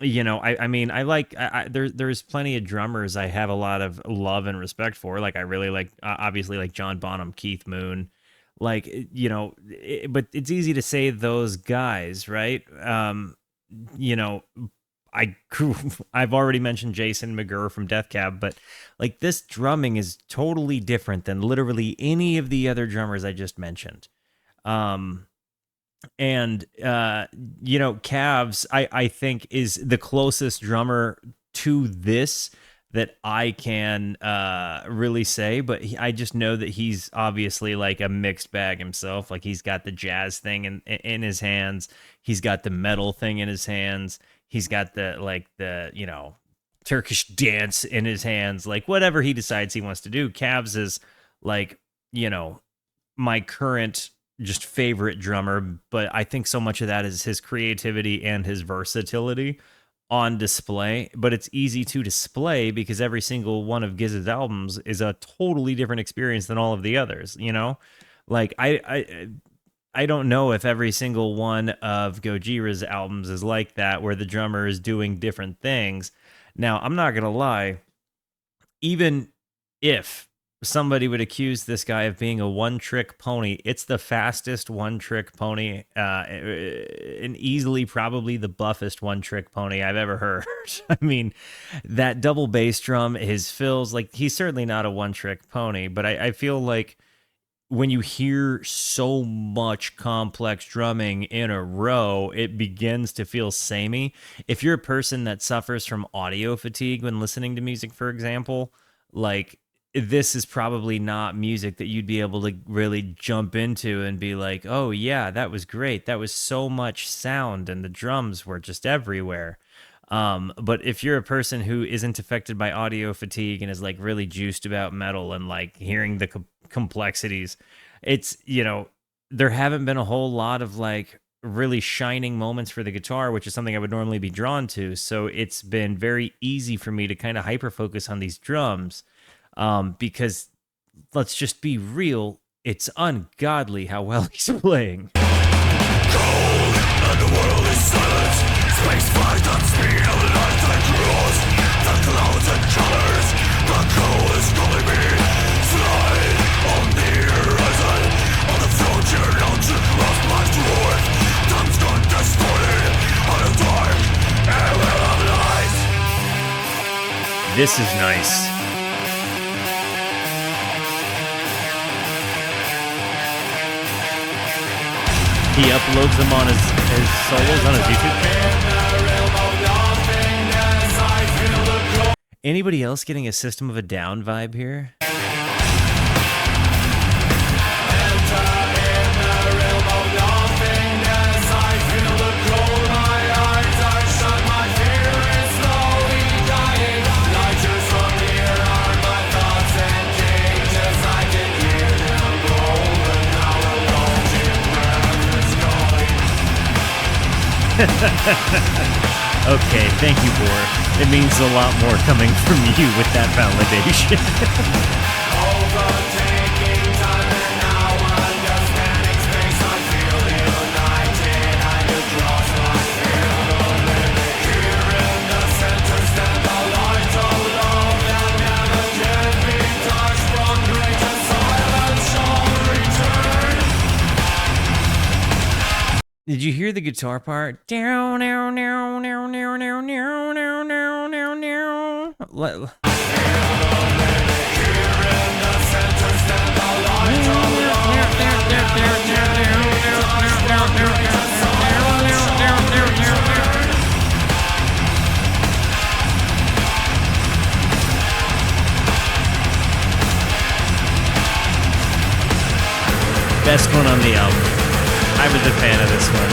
You know, I mean, I like there's plenty of drummers I have a lot of love and respect for. Like I really like obviously like John Bonham, Keith Moon, like you know, but it's easy to say those guys, right? You know, I I've already mentioned Jason McGurr from Death Cab, but like this drumming is totally different than literally any of the other drummers I just mentioned. Um and you know, Cavs I think is the closest drummer to this that I can really say, but I just know that he's obviously like a mixed bag himself. Like he's got the jazz thing in his hands, he's got the metal thing in his hands, he's got the you know, Turkish dance in his hands. Like whatever he decides he wants to do, Cavs is like, you know, my current just favorite drummer, but I think so much of that is his creativity and his versatility on display. But it's easy to display because every single one of Giz's albums is a totally different experience than all of the others, you know? Like I don't know if every single one of Gojira's albums is like that, where the drummer is doing different things. Now, I'm not gonna lie, even if somebody would accuse this guy of being a one-trick pony, it's the fastest one-trick pony, and easily probably the buffest one-trick pony I've ever heard. I mean, that double bass drum, his fills, like he's certainly not a one-trick pony, but I feel like when you hear so much complex drumming in a row, it begins to feel samey. If you're a person that suffers from audio fatigue when listening to music, for example, like this is probably not music that you'd be able to really jump into and be like, oh yeah, that was great. That was so much sound and the drums were just everywhere. But if you're a person who isn't affected by audio fatigue and is like really juiced about metal and like hearing the complexities, it's, you know, there haven't been a whole lot of like really shining moments for the guitar, which is something I would normally be drawn to. So it's been very easy for me to kind of hyper focus on these drums, because let's just be real, it's ungodly how well he's playing. Cold, and the world is silent. Space flies at speed of the night that grows. The clouds and colors, the cold is calling me. Flying on the horizon, on the frontier, down to cross my north. Time's gone distorted, out of time, and will have lies. This is nice. He uploads them on his solos on his YouTube channel. Anybody else getting a System of a Down vibe here? Okay, thank you, Bor. It means a lot more coming from you with that validation. Did you hear the guitar part? Down, down, down, down, down, down, down, down, down, down, down. Best one on the album. I was a fan of this one.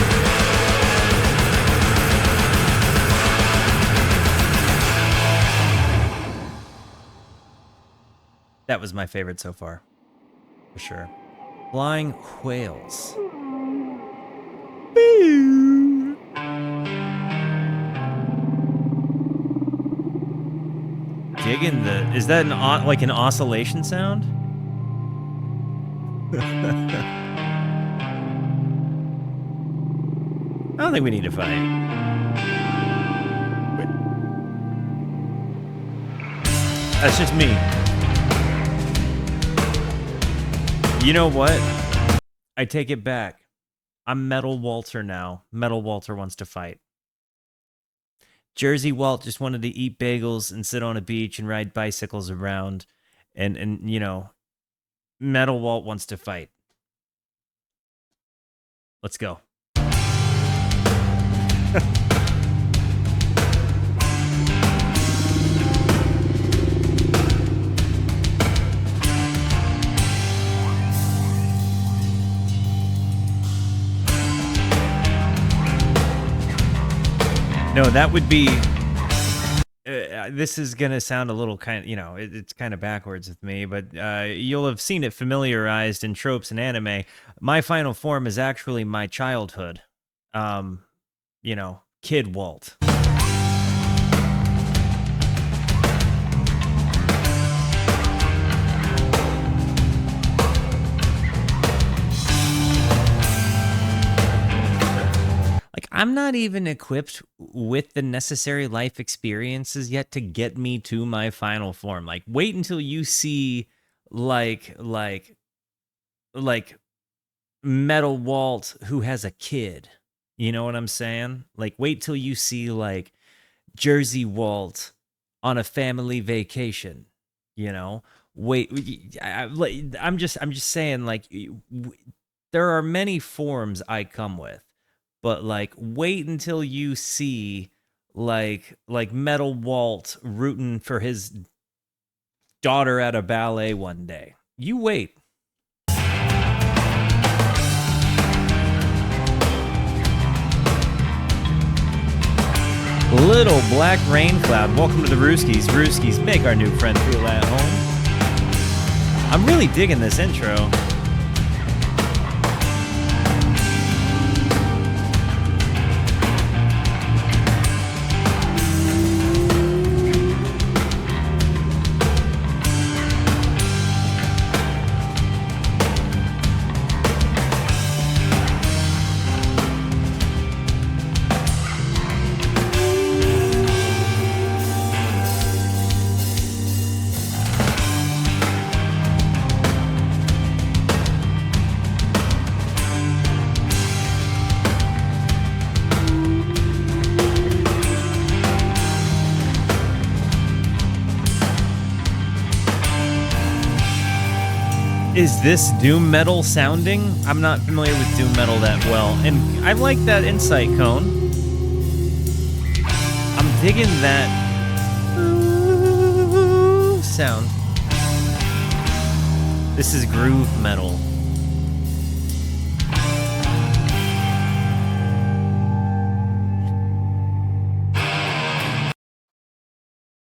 That was my favorite so far, for sure. Flying Whales. Digging the... Is that like an oscillation sound? I don't think we need to fight. That's just me. You know what? I take it back. I'm Metal Walter now. Metal Walter wants to fight. Jersey Walt just wanted to eat bagels and sit on a beach and ride bicycles around. And you know, Metal Walt wants to fight. Let's go. No, that would be... this is going to sound a little kind of, you know, it's kind of backwards with me, but you'll have seen it familiarized in tropes and anime. My final form is actually my childhood. You know, Kid Walt. Like, I'm not even equipped with the necessary life experiences yet to get me to my final form. Like, wait until you see, like Metal Walt who has a kid. You know what I'm saying? Like, wait till you see, like, Jersey Walt on a family vacation. You know? Wait, I'm just saying, like, there are many forms I come with. But, like, wait until you see, like Metal Walt rooting for his daughter at a ballet one day. You wait. Little Black Rain Cloud. Welcome to the Rooskies. Rooskies, make our new friend feel at home. I'm really digging this intro. Is this doom metal sounding? I'm not familiar with doom metal that well, and I like that insight, Cone. I'm digging that sound. This is groove metal.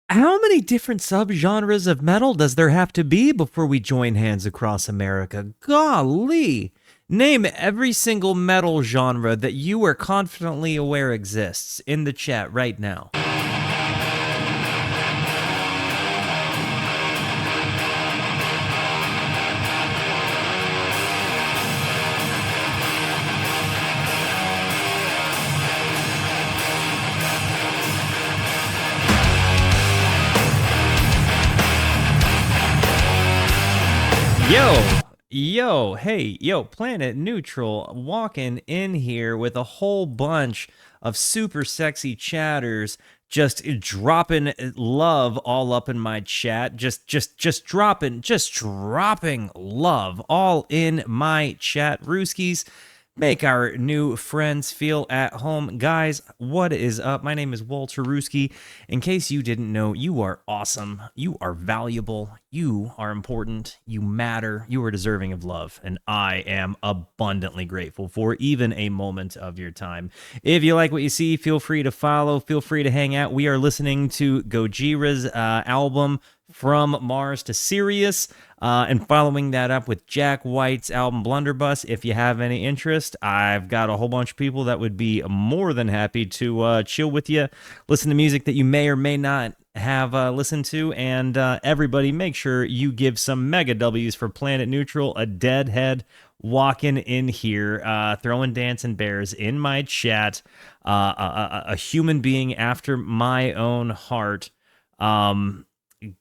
How many different subgenres of metal does there have to be before we join hands across America? Golly! Name every single metal genre that you are confidently aware exists in the chat right now. Planet Neutral walking in here with a whole bunch of super sexy chatters just dropping love all up in my chat. Just dropping love all in my chat. Rooskies, make our new friends feel at home. Guys, what is up? My name is Walterooski. In case you didn't know, you are awesome. You are valuable. You are important. You matter. You are deserving of love. And I am abundantly grateful for even a moment of your time. If you like what you see, feel free to follow. Feel free to hang out. We are listening to Gojira's album, From Mars to Sirius, and following that up with Jack White's album Blunderbuss. If you have any interest, I've got a whole bunch of people that would be more than happy to chill with you, listen to music that you may or may not have listened to, and everybody make sure you give some mega W's for Planet Neutral, a deadhead walking in here, throwing dancing bears in my chat, a human being after my own heart.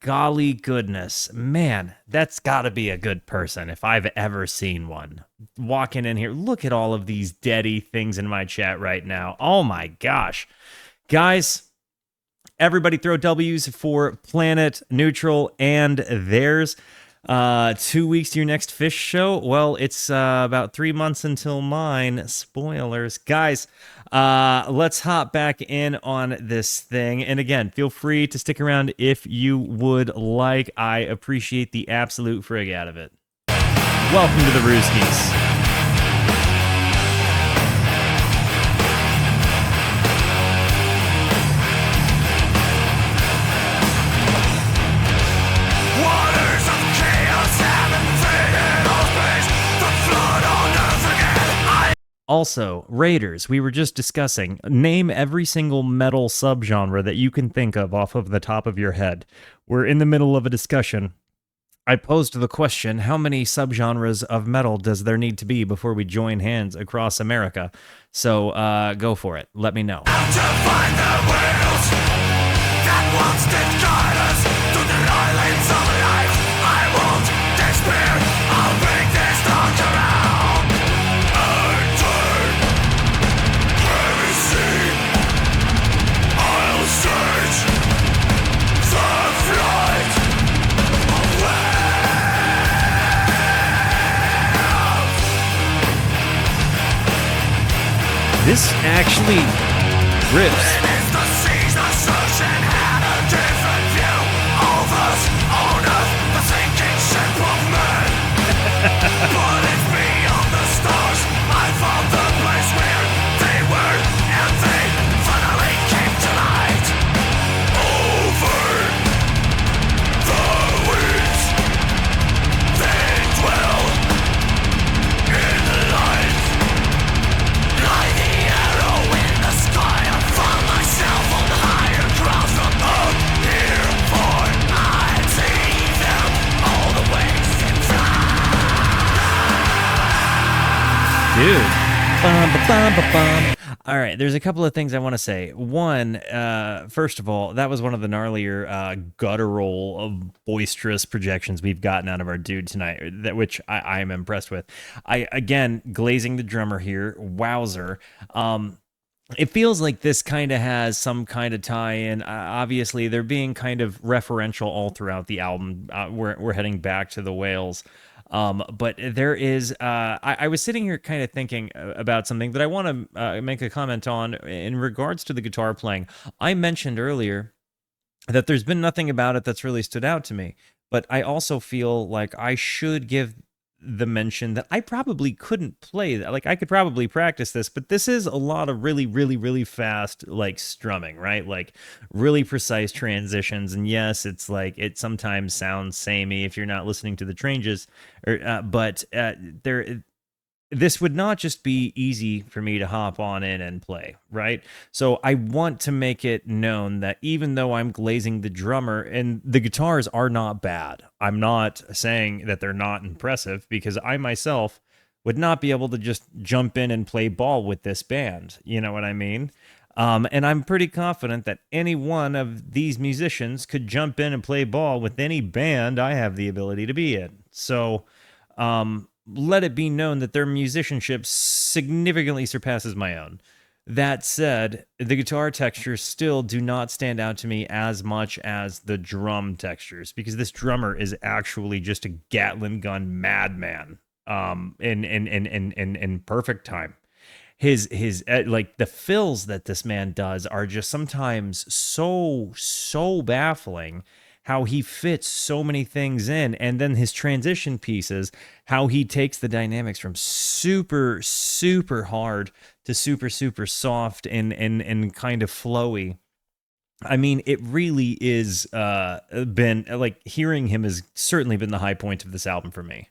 Golly goodness, man, that's gotta be a good person if I've ever seen one. Walking in here, look at all of these deady things in my chat right now. Oh my gosh. Guys, everybody throw W's for Planet Neutral and theirs. 2 weeks to your next fish show. Well, it's about 3 months until mine. Spoilers. Guys, let's hop back in on this thing. And again, feel free to stick around if you would like. I appreciate the absolute frig out of it. Welcome to the Rooskies. Also, Raiders, we were just discussing, name every single metal subgenre that you can think of off of the top of your head. We're in the middle of a discussion. I posed the question, how many subgenres of metal does there need to be before we join hands across America? So, go for it. Let me know. Out to find the wheels that once did guide us to the islands of life. I won't despair. I'll bring this dark around. This actually rips. Dude. All right, there's a couple of things I want to say. One, first of all, that was one of the gnarlier, guttural, boisterous projections we've gotten out of our dude tonight, which I am impressed with. Again, glazing the drummer here, wowzer. It feels like this kind of has some kind of tie-in. Obviously, they're being kind of referential all throughout the album. We're heading back to the whales. But there is, I was sitting here kind of thinking about something that I want to make a comment on in regards to the guitar playing. I mentioned earlier that there's been nothing about it that's really stood out to me, but I also feel like I should give the mention that I probably couldn't play that. Like, I could probably practice this, but this is a lot of really, really, really fast, like, strumming, right? Like, really precise transitions. And yes, it's like, it sometimes sounds samey if you're not listening to the changes, but this would not just be easy for me to hop on in and play, right? So I want to make it known that even though I'm glazing the drummer, and the guitars are not bad, I'm not saying that they're not impressive, because I myself would not be able to just jump in and play ball with this band. You know what I mean? And I'm pretty confident that any one of these musicians could jump in and play ball with any band I have the ability to be in. So let it be known that their musicianship significantly surpasses my own. That said, the guitar textures still do not stand out to me as much as the drum textures, because this drummer is actually just a Gatling gun madman. In perfect time. His like the fills that this man does are just sometimes so baffling, how he fits so many things in, and then his transition pieces, how he takes the dynamics from super hard to super soft and kind of flowy. I mean, it really is been like, hearing him has certainly been the high point of this album for me.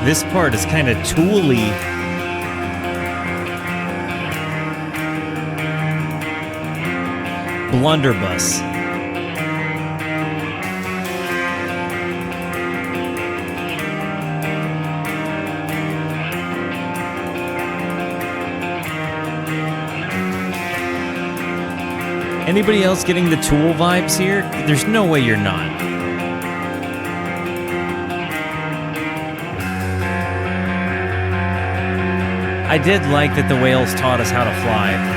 This part is kind of tooly. Blunderbuss. Anybody else getting the Tool vibes here? There's no way you're not. I did like that the Whales taught us how to fly.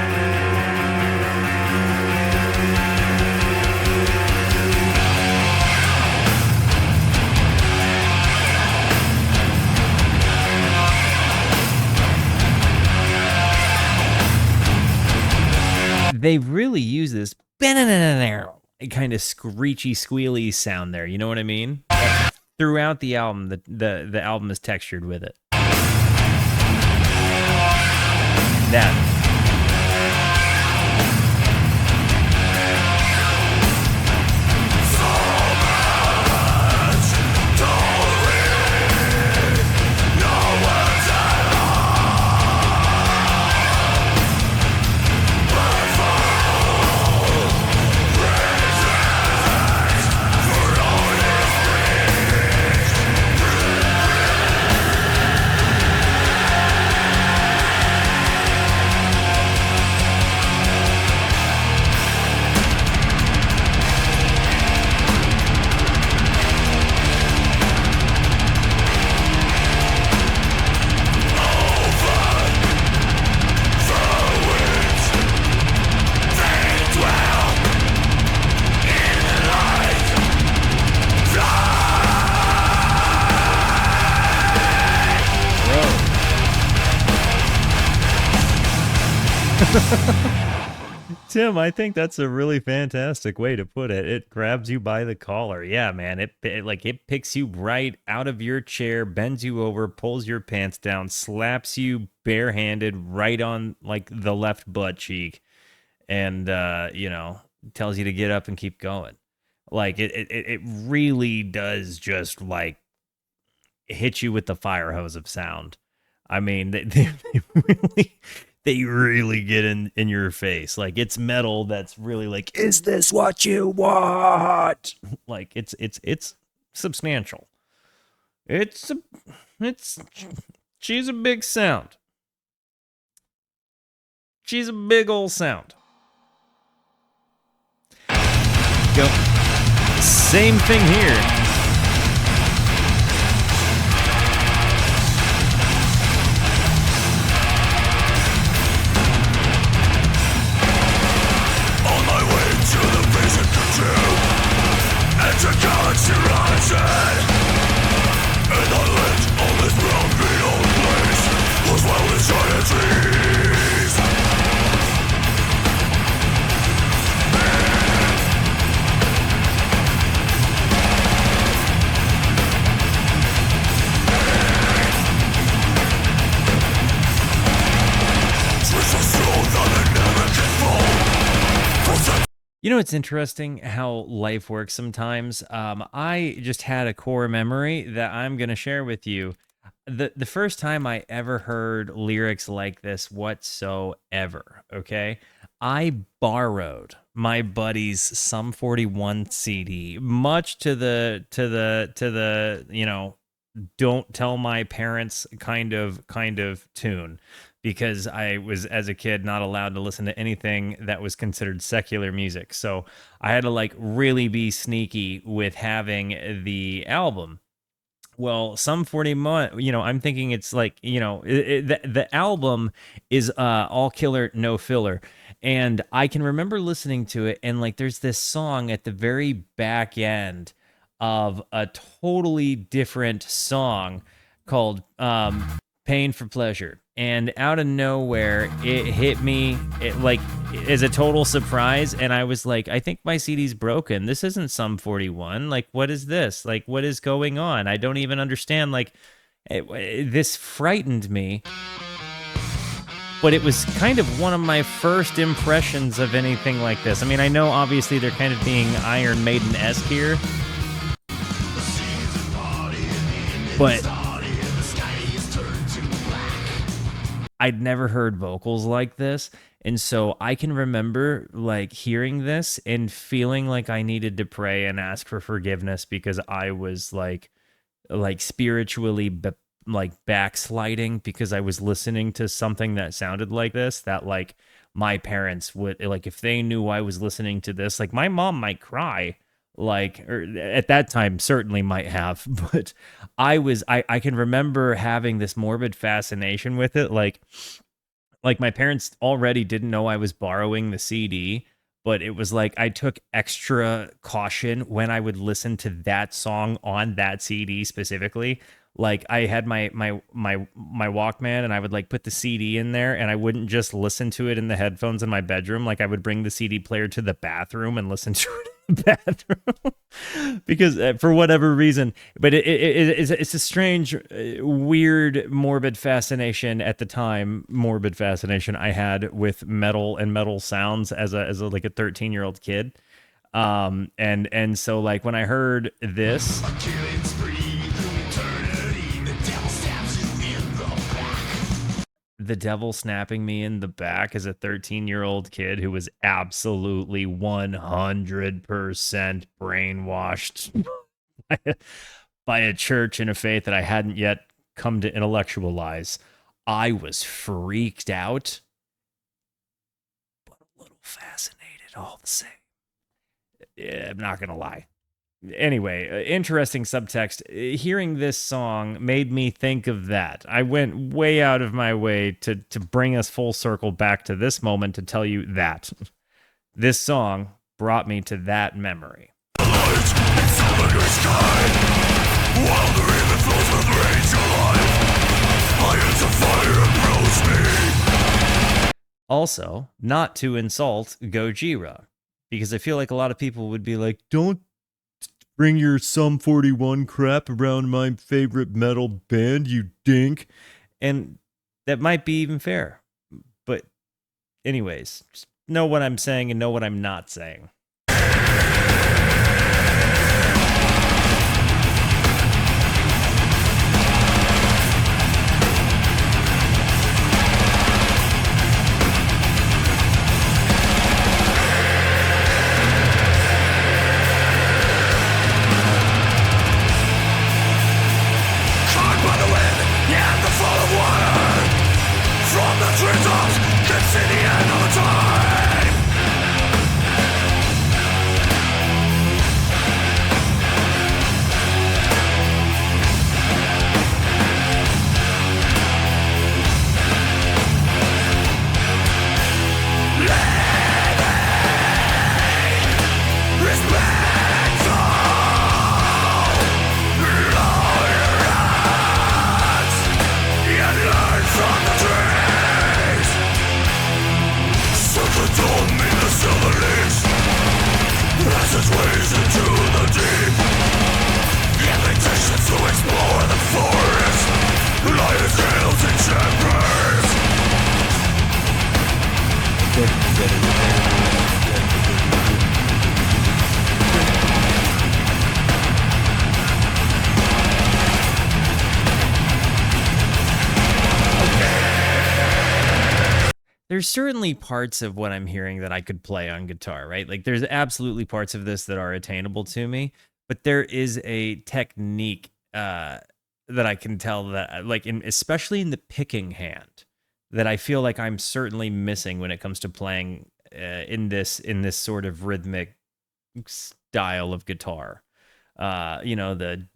They really use this kind of screechy, squealy sound there. You know what I mean? Throughout the album, the album is textured with it. That. Tim, I think that's a really fantastic way to put it. It grabs you by the collar. Yeah, man. It picks you right out of your chair, bends you over, pulls your pants down, slaps you barehanded right on like the left butt cheek, and tells you to get up and keep going. Like it really does just like hit you with the fire hose of sound. I mean, they really get in your face. Like, it's metal that's really like, is this what you want? Like, it's substantial. She's a big sound. She's a big old sound. go. Same thing here. On my way to the physical tube, enter galaxy rising, and I lit on this brown beetle place, was well as giant trees. You know, it's interesting how life works sometimes. I just had a core memory that I'm going to share with you. The first time I ever heard lyrics like this whatsoever, okay? I borrowed my buddy's Sum 41 CD, much to the don't tell my parents kind of tune, because I was, as a kid, not allowed to listen to anything that was considered secular music. So I had to like really be sneaky with having the album. Well, Sum 41, I'm thinking it's like, the album is all killer, no filler. And I can remember listening to it, and like there's this song at the very back end of a totally different song called Pain for Pleasure. And out of nowhere, it hit me like as a total surprise. And I was like, I think my CD's broken. This isn't Sum 41. Like, what is this? Like, what is going on? I don't even understand. Like, this frightened me. But it was kind of one of my first impressions of anything like this. I mean, I know obviously they're kind of being Iron Maiden-esque here. But I'd never heard vocals like this, and so I can remember like hearing this and feeling like I needed to pray and ask for forgiveness, because I was like spiritually backsliding, because I was listening to something that sounded like this, that like my parents would, like, if they knew I was listening to this, like my mom might cry, like, or at that time certainly might have, but I can remember having this morbid fascination with it. Like my parents already didn't know I was borrowing the CD, but it was like I took extra caution when I would listen to that song on that CD specifically. Like I had my Walkman, and I would like put the CD in there, and I wouldn't just listen to it in the headphones in my bedroom. Like I would bring the CD player to the bathroom and listen to it in the bathroom, because for whatever reason. But it's a strange, weird, morbid fascination at the time. Morbid fascination I had with metal and metal sounds as a like a 13-year-old kid. And so like when I heard this. The devil snapping me in the back as a 13-year-old kid who was absolutely 100% brainwashed by a church and a faith that I hadn't yet come to intellectualize. I was freaked out, but a little fascinated all the same. Yeah, I'm not going to lie. Anyway, interesting subtext. Hearing this song made me think of that. I went way out of my way to bring us full circle back to this moment to tell you that. This song brought me to that memory. Also, not to insult Gojira, because I feel like a lot of people would be like, don't bring your Sum 41 crap around my favorite metal band, you dink. And that might be even fair. But anyways, just know what I'm saying and know what I'm not saying. there's certainly parts of what I'm hearing that I could play on guitar, right? Like there's absolutely parts of this that are attainable to me, but there is a technique that I can tell that like especially in the picking hand that I feel like I'm certainly missing when it comes to playing in this sort of rhythmic style of guitar. The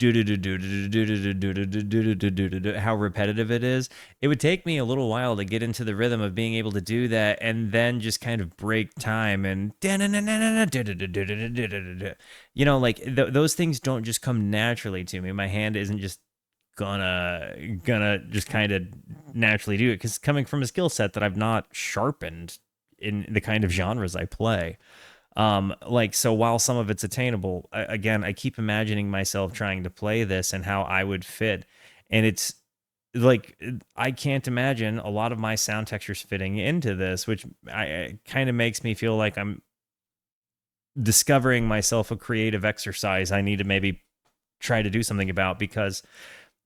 how repetitive it is. It would take me a little while to get into the rhythm of being able to do that and then just kind of break time and like those things don't just come naturally to me. My hand isn't just gonna just kind of naturally do it because coming from a skill set that I've not sharpened in the kind of genres I play. So while some of it's attainable, again, I keep imagining myself trying to play this and how I would fit. And it's like, I can't imagine a lot of my sound textures fitting into this, which kind of makes me feel like I'm discovering myself a creative exercise I need to maybe try to do something about, because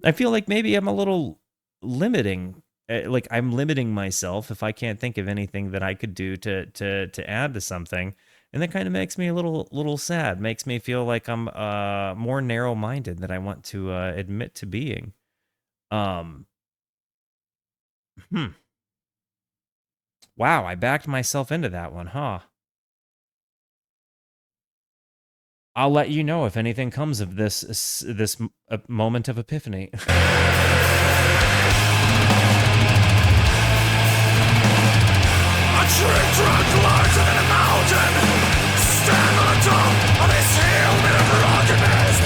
I feel like maybe I'm a little limiting. Like I'm limiting myself if I can't think of anything that I could do to add to something. And that kind of makes me a little sad. Makes me feel like I'm more narrow-minded than I want to admit to being. Wow, I backed myself into that one, huh? I'll let you know if anything comes of this moment of epiphany. A tree trunk larger than a mountain, stand on top of this hill made of rock and mist.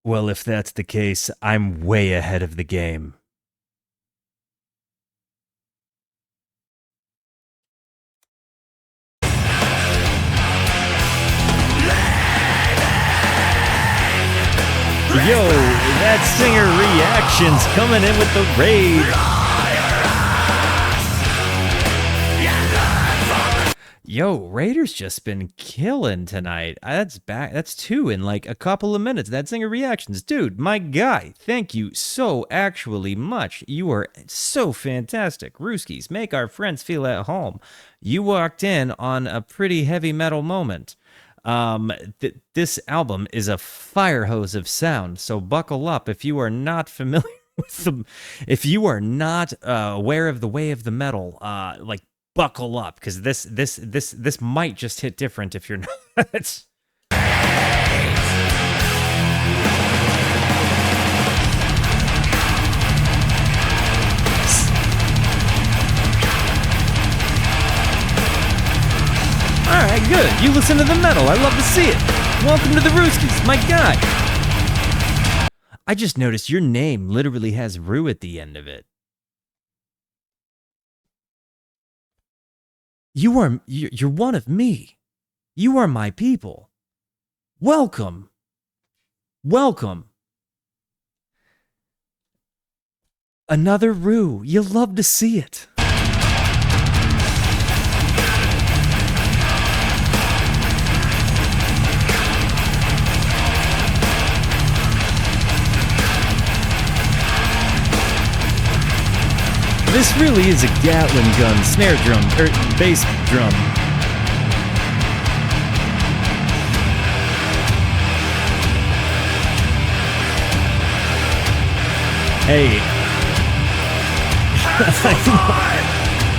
Well, if that's the case, I'm way ahead of the game. Yo, that singer reactions coming in with the raid. Yo, Raider's just been killing tonight. That's back. That's 2 in like a couple of minutes. That singer reactions, dude, my guy. Thank you so actually much. You are so fantastic. Rooskies, make our friends feel at home. You walked in on a pretty heavy metal moment. This album is a fire hose of sound, so buckle up if you are not familiar with them. If you are not aware of the way of the metal, buckle up, because this might just hit different if you're not. Alright, good. You listen to the metal. I love to see it. Welcome to the Rooskies, my guy. I just noticed your name literally has Rue at the end of it. You're one of me. You are my people. Welcome. Welcome. Another Rue. You love to see it. This really is a Gatling gun, snare drum, or bass drum. Hey.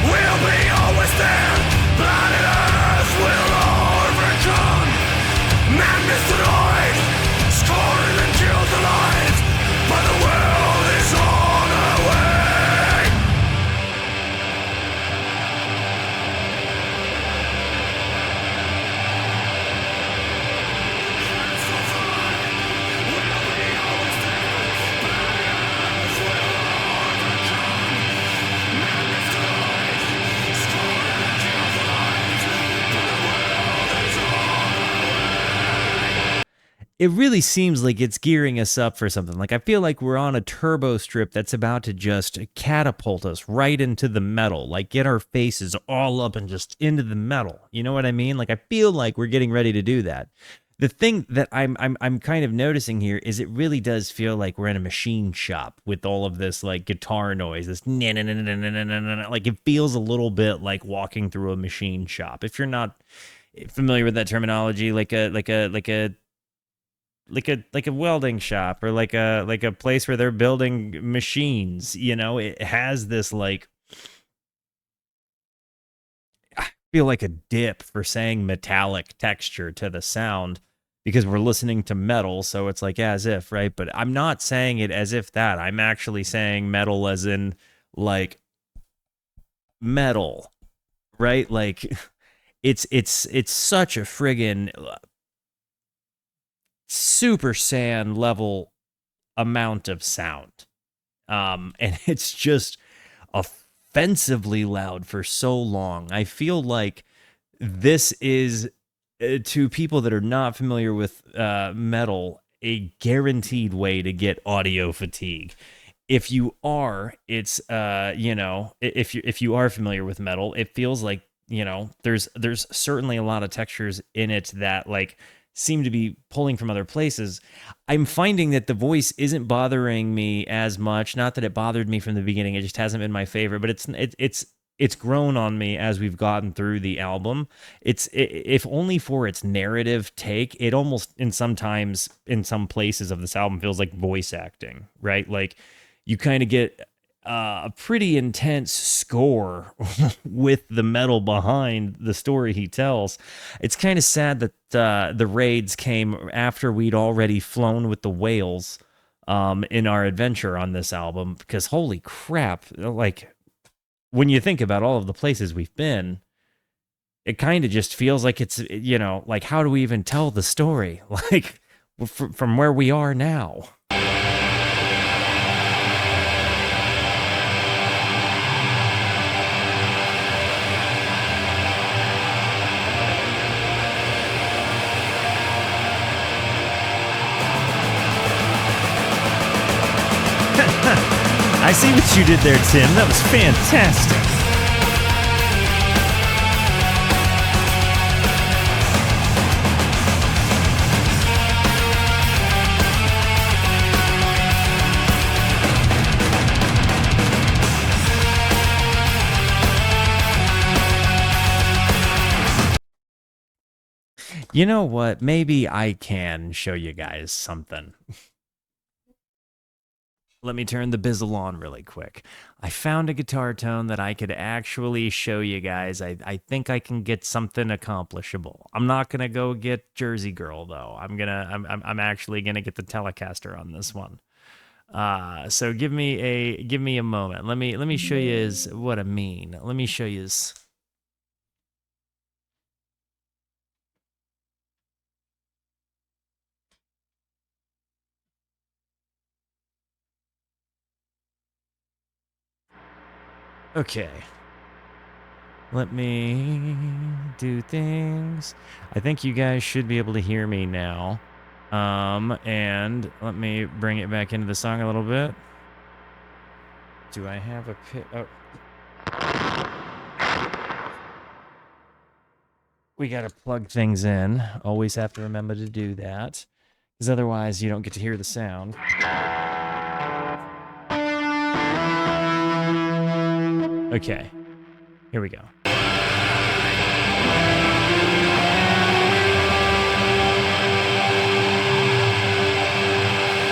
We'll be always there. Planet Earth will overcome. Man destroyed, scorned and killed alive. But the world is on our way. Man destroyed. it really seems like it's gearing us up for something. Like I feel like we're on a turbo strip that's about to just catapult us right into the metal, like get our faces all up and just into the metal. You know what I mean? Like I feel like we're getting ready to do that. The thing that I'm kind of noticing here is it really does feel like we're in a machine shop with all of this like guitar noise, this like it feels a little bit like walking through a machine shop. If you're not familiar with that terminology, like a welding shop or like a place where they're building machines, you know, it has this like, I feel like a dip for saying metallic texture to the sound because we're listening to metal, so it's like as if, right? But I'm not saying it as if that. I'm actually saying metal as in like metal, right? Like it's such a friggin' super sand level amount of sound. And it's just offensively loud for so long. I feel like this is, to people that are not familiar with metal, a guaranteed way to get audio fatigue. If you are, it's if you are familiar with metal, it feels like, there's certainly a lot of textures in it that like seem to be pulling from other places. I'm finding that the voice isn't bothering me as much. Not that it bothered me from the beginning; it just hasn't been my favorite. But it's grown on me as we've gotten through the album. If only for its narrative take, it almost sometimes in some places of this album feels like voice acting, right? Like you kind of get a pretty intense score with the metal behind the story he tells. It's kind of sad that the raids came after we'd already flown with the whales in our adventure on this album, because holy crap, like when you think about all of the places we've been, it kind of just feels like it's, like how do we even tell the story? Like from where we are now. I see what you did there, Tim. That was fantastic. You know what? Maybe I can show you guys something. Let me turn the bizzle on really quick. I found a guitar tone that I could actually show you guys. I think I can get something accomplishable. I'm not gonna go get Jersey Girl though. I'm actually gonna get the Telecaster on this one. So give me a moment. Let me show you what I mean. Let me show you. Okay. Let me do things. I think you guys should be able to hear me now. And let me bring it back into the song a little bit. Do I have a pit? Oh. We gotta plug things in. Always have to remember to do that, because otherwise you don't get to hear the sound. Okay, here we go.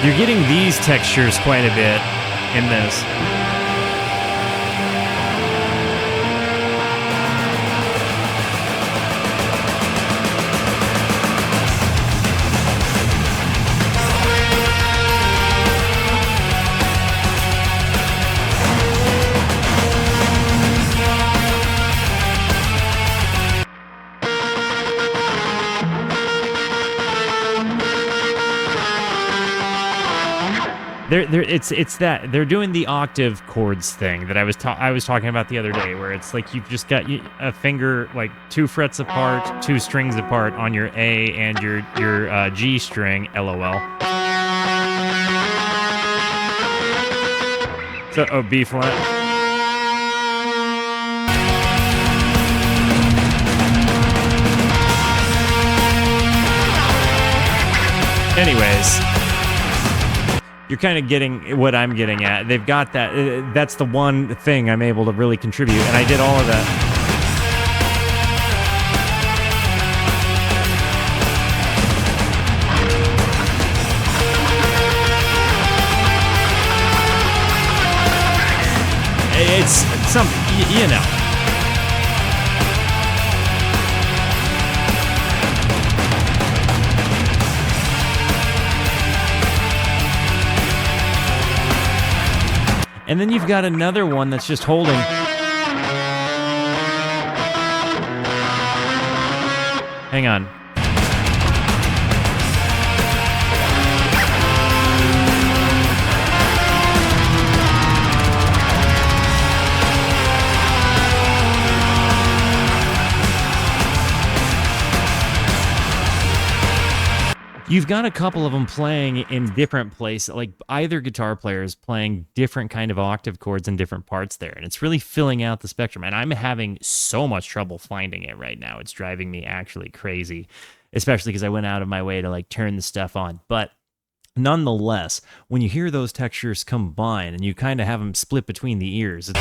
You're getting these textures quite a bit in this. it's that they're doing the octave chords thing that I was talking about the other day, where it's like you've just got a finger like 2 frets apart, 2 strings apart on your A and your G string. LOL. So B flat. Anyways, you're kind of getting what I'm getting at. They've got that. That's the one thing I'm able to really contribute, and I did all of that. It's something, you know. And then you've got another one that's just holding. Hang on. You've got a couple of them playing in different places, like either guitar players playing different kind of octave chords in different parts there, and it's really filling out the spectrum, and I'm having so much trouble finding it right now. It's driving me actually crazy, especially because I went out of my way to like turn the stuff on. But nonetheless, when you hear those textures combine and you kind of have them split between the ears, it's...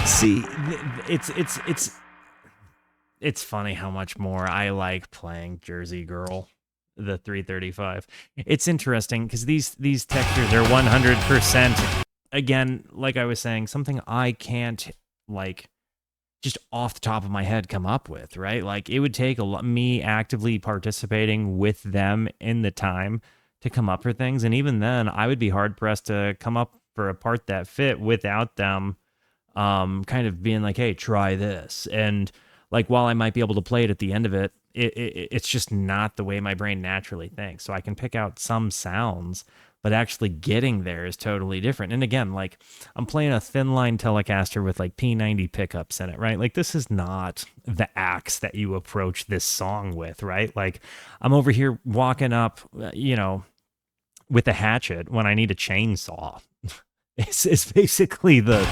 See, it's funny how much more I like playing Jersey Girl, the 335. It's interesting because these textures are 100%. Again, like I was saying, something I can't like just off the top of my head come up with, right? Like it would take me actively participating with them in the time to come up for things, and even then, I would be hard pressed to come up for a part that fit without them. Kind of being like, hey, try this. And like, while I might be able to play it at the end of it, it's just not the way my brain naturally thinks. So I can pick out some sounds, but actually getting there is totally different. And again, like I'm playing a thin line Telecaster with like P90 pickups in it, right? Like this is not the axe that you approach this song with, right? Like I'm over here walking up, with a hatchet when I need a chainsaw. It's basically the...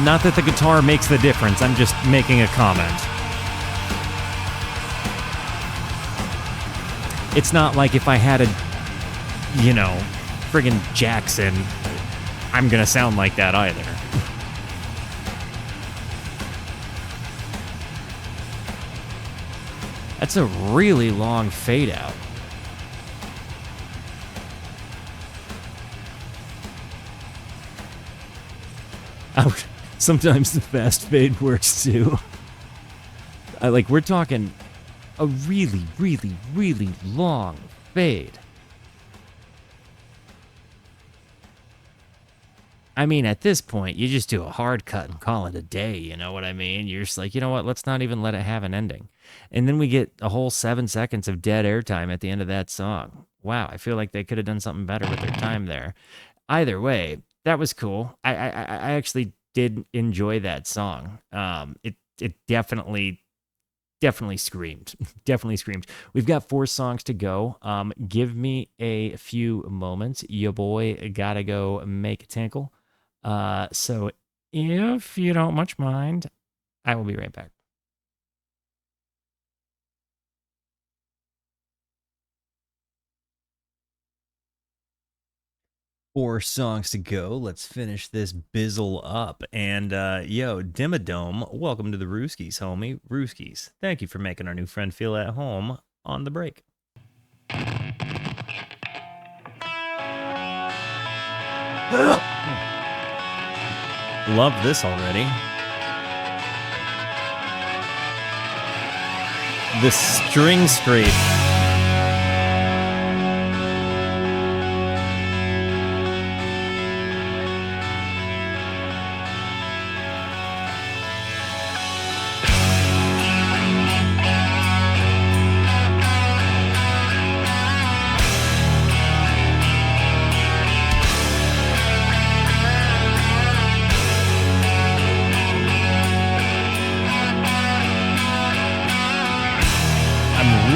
Not that the guitar makes the difference, I'm just making a comment. It's not like if I had a, friggin' Jackson, I'm gonna sound like that either. That's a really long fade out. Sometimes the fast fade works too. We're talking a really, really, really long fade. I mean, at this point, you just do a hard cut and call it a day, you know what I mean? You're just like, you know what, let's not even let it have an ending. And then we get a whole 7 seconds of dead airtime at the end of that song. Wow, I feel like they could have done something better with their time there. Either way, that was cool. I actually did enjoy that song. It definitely definitely screamed. Definitely screamed. We've got 4 songs to go. Give me a few moments. Your boy gotta go make a tinkle. So if you don't much mind, I will be right back. Four songs to go. Let's finish this bizzle up. And yo, Dimmadome, welcome to the Rooskies, homie. Rooskies, thank you for making our new friend feel at home on the break. Love this already. The string scrape.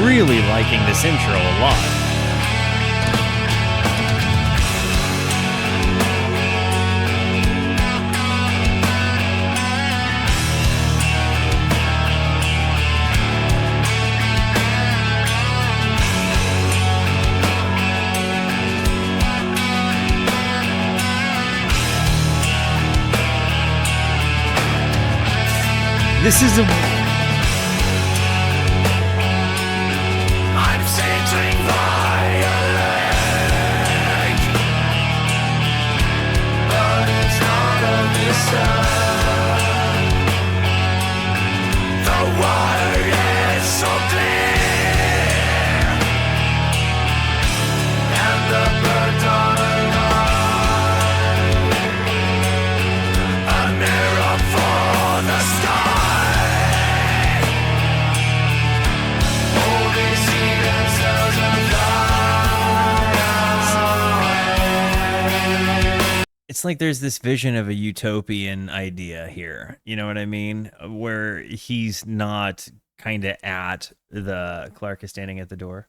Really liking this intro a lot. This is a It's like there's this vision of a utopian idea here. You know what I mean? Where he's not kind of at the Clark is standing at the door.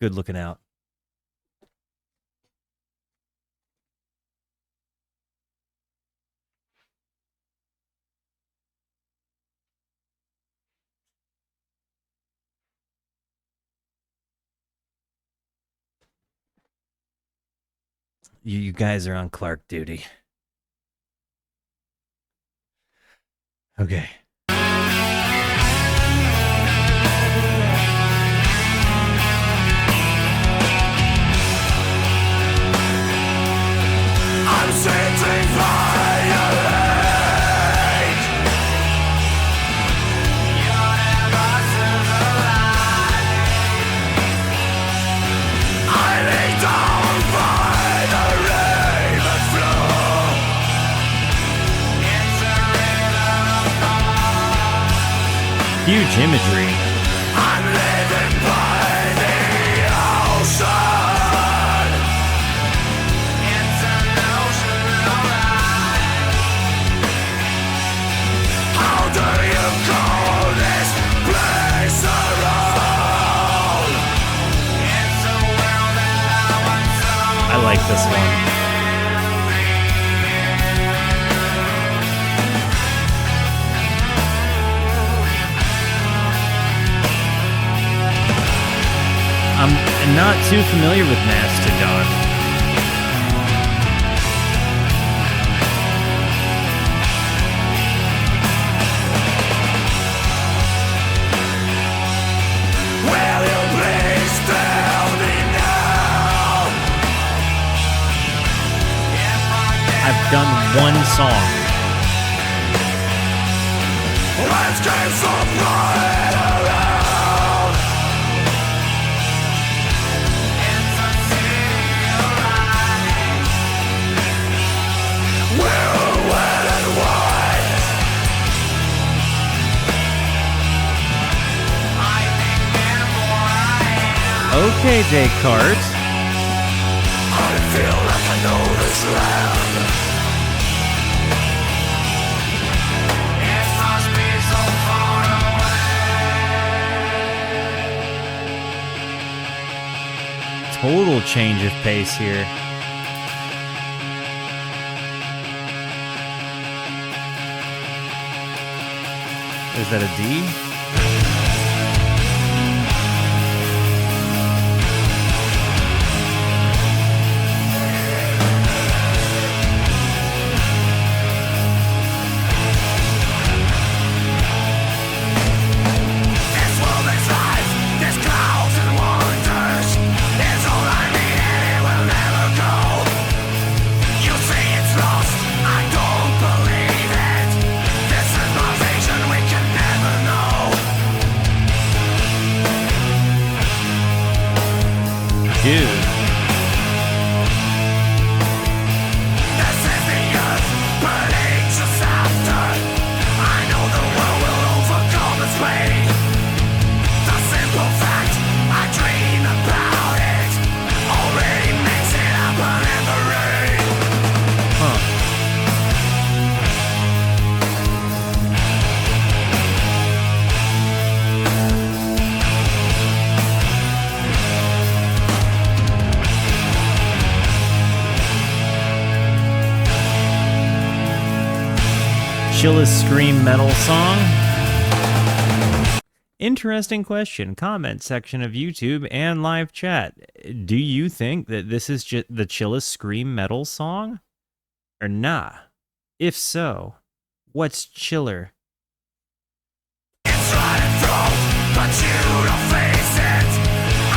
Good looking out. You guys are on Clark duty. Okay. I'm sitting by your leg. You're never to the light. I lay down by the raven floor. It's a river of Huge imagery. I'm living by the ocean. It's an ocean of light. How do you call this place around? It's a world that I once saw. I like this one. I'm not too familiar with Mastodon. Will you please tell me now? I've done one song. Landscapes of light around. It's a city of light. We're wet and white. I think therefore I am. Okay, Descartes. I feel like I know this land. It must be so far away. little change of pace here. Is that a D? Chillest scream metal song? Interesting question. Comment section of YouTube and live chat. Do you think that this is the chillest scream metal song? Or nah? If so, what's chiller? It's right in front, but you don't face it.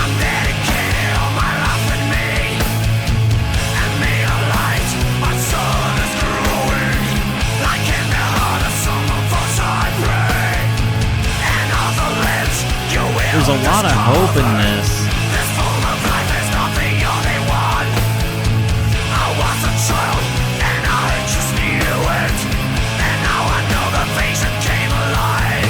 I'm dedicated all my life with me. And me a light, my sun is growing. Like in the heart of someone false I pray. And all the lips you will. There's a lot of hope in this. This form of life is not the only one. I was a child and I just knew it. And now I know the vision came alive.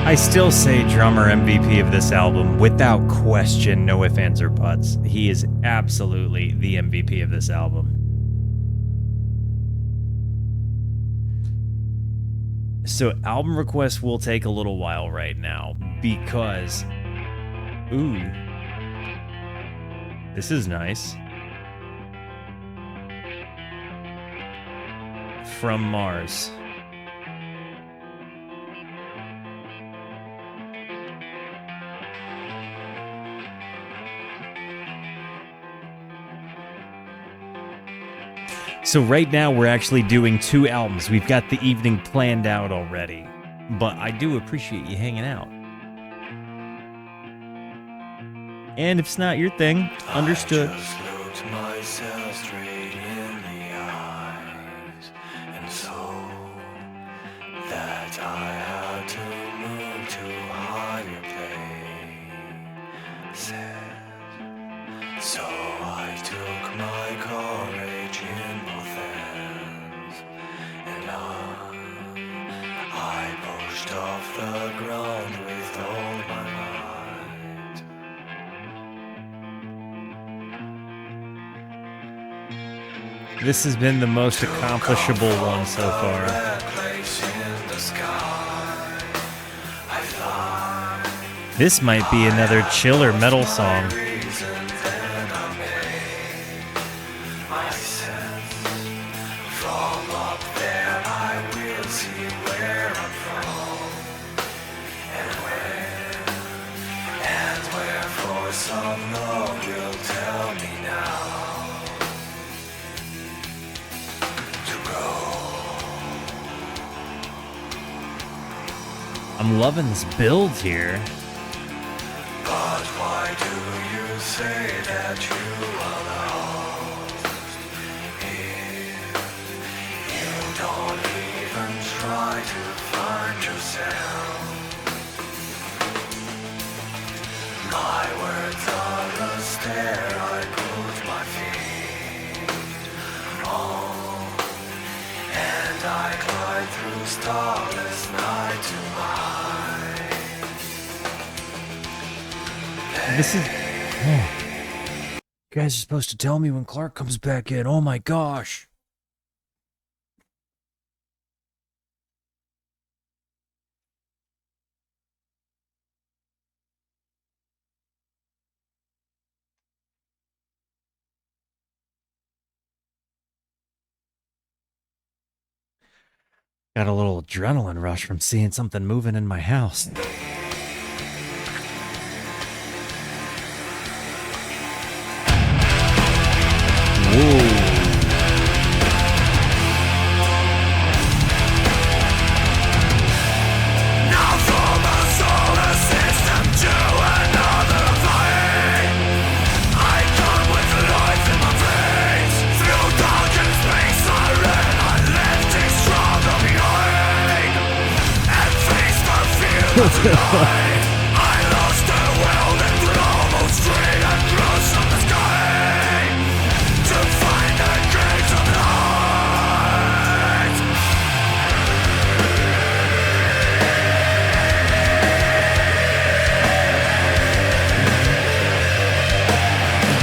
I still say drummer MVP of this album, without question, no ifs, ands, or buts. He is absolutely the MVP of this album. So album requests will take a little while right now because, ooh, this is nice. From Mars. So right now we're actually doing 2 albums. We've got the evening planned out already. But I do appreciate you hanging out. And if it's not your thing, understood. I just looked myself straight in the eyes and saw that I had to move to higher places. So I took my courage in both hands and I pushed off the ground with all my might. This has been the most accomplishable one so far. This might be another chiller metal song. I'm loving this build here. But why do you say that you are myself. My words are a stair, I put my feet on, and I climb through starless night to mine. This is... Oh. You guys are supposed to tell me when Clark comes back in. Oh my gosh. Got a little adrenaline rush from seeing something moving in my house. Whoa. Now from a solar system to another plane, I come with life in my veins. Through darkened space I ran, unlifting stronger behind, and faced the fear of light. I lost the world and almost straight across from the sky to find the gates of light.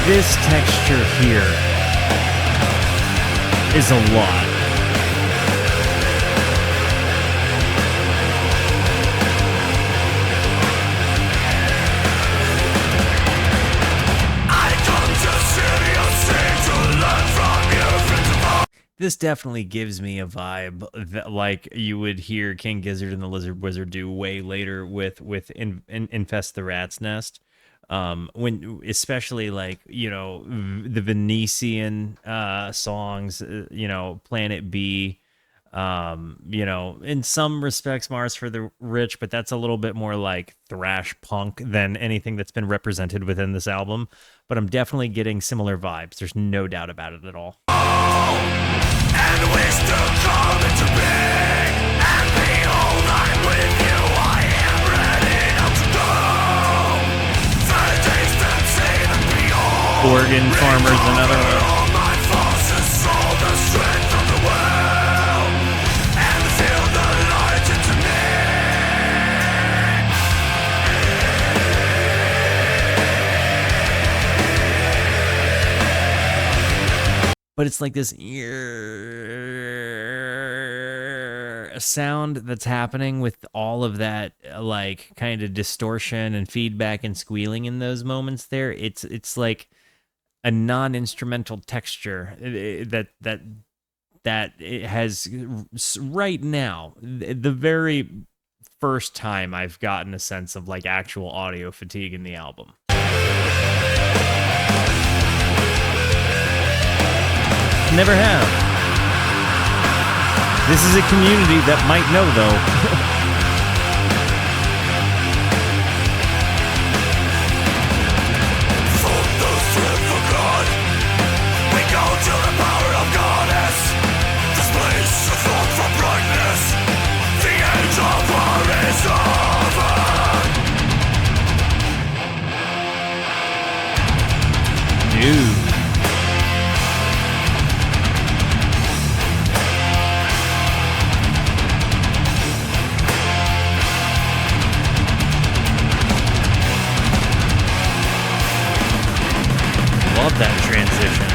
This texture here is a lot. I come to Sirius to learn from you, friends of all. This definitely gives me a vibe that, like, you would hear King Gizzard and the Lizard Wizard do way later with Infest the Rat's Nest. When especially, like, you know, the Venetian songs, you know, Planet B, you know, in some respects Mars for the Rich, but that's a little bit more like thrash punk than anything that's been represented within this album. But I'm definitely getting similar vibes. There's no doubt about it at all. And wish to come into being. And behold, I'm with you. I am ready now to go. The distance even beyond. Organ Farmer's another one. All my forces saw the strength of the world and feel the light into me. But it's like this sound that's happening with all of that, like, kind of distortion and feedback and squealing in those moments there. It's like a non-instrumental texture that it has right now. The very first time I've gotten a sense of, like, actual audio fatigue in the album. Never have. This is a community that might know, though. From the strength of God, we go to the power of Goddess. Displace the thought from brightness. The age of war is over. Dude. Love that transition.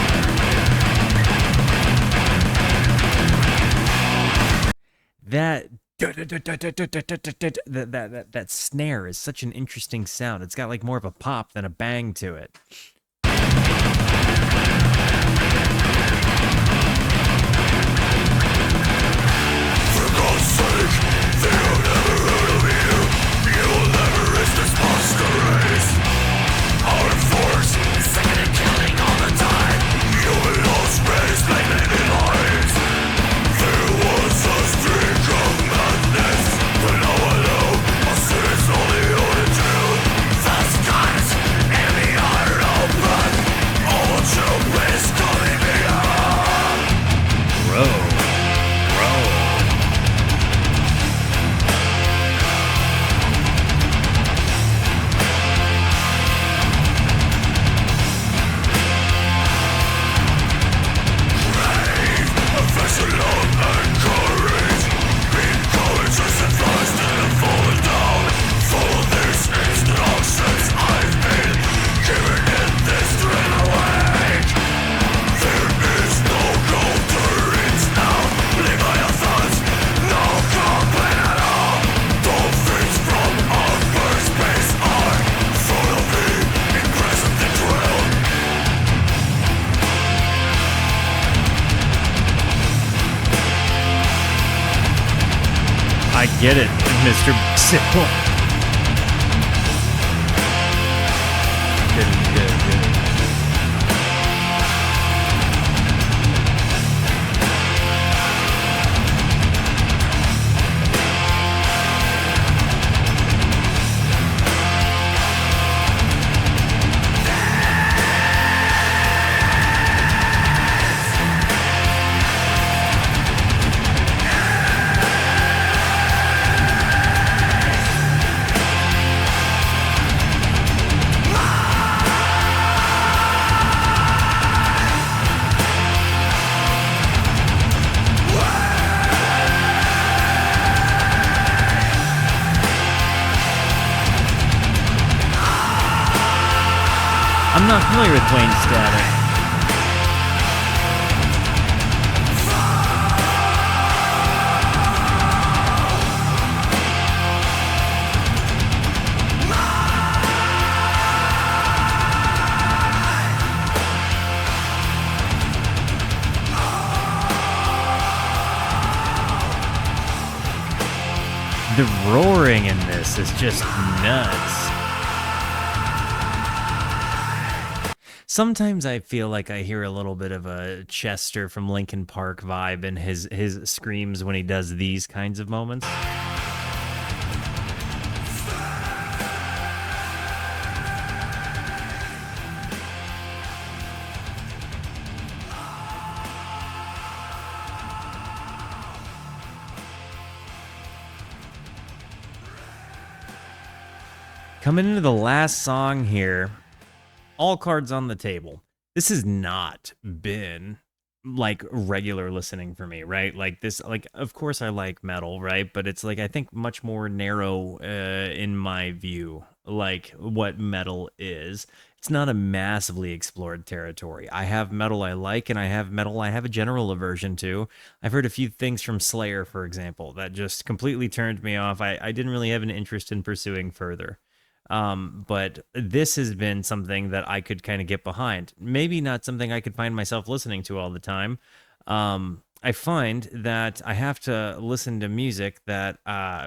That snare is such an interesting sound. It's got, like, more of a pop than a bang to it. For God's sake, they have never heard of you. You will never risk this monster race. Our force is second and killing all the time. You will lose space like many lives. There was a streak of madness, but now I know my spirit's only holding true. The skies and the are open. Get it, Mr. Sickle. Good. I'm not familiar with Wayne Static. The roaring in this is just nuts. Sometimes I feel like I hear a little bit of a Chester from Linkin Park vibe in his screams when he does these kinds of moments. Coming into the last song here, all cards on the table. This has not been like regular listening for me, right? Like this, like, of course I like metal, right? But it's like, I think much more narrow in my view, like what metal is. It's not a massively explored territory. I have metal I like, and I have metal I have a general aversion to. I've heard a few things from Slayer, for example, that just completely turned me off. I didn't really have an interest in pursuing further. But this has been something that I could kind of get behind. Maybe not something I could find myself listening to all the time. I find that I have to listen to music that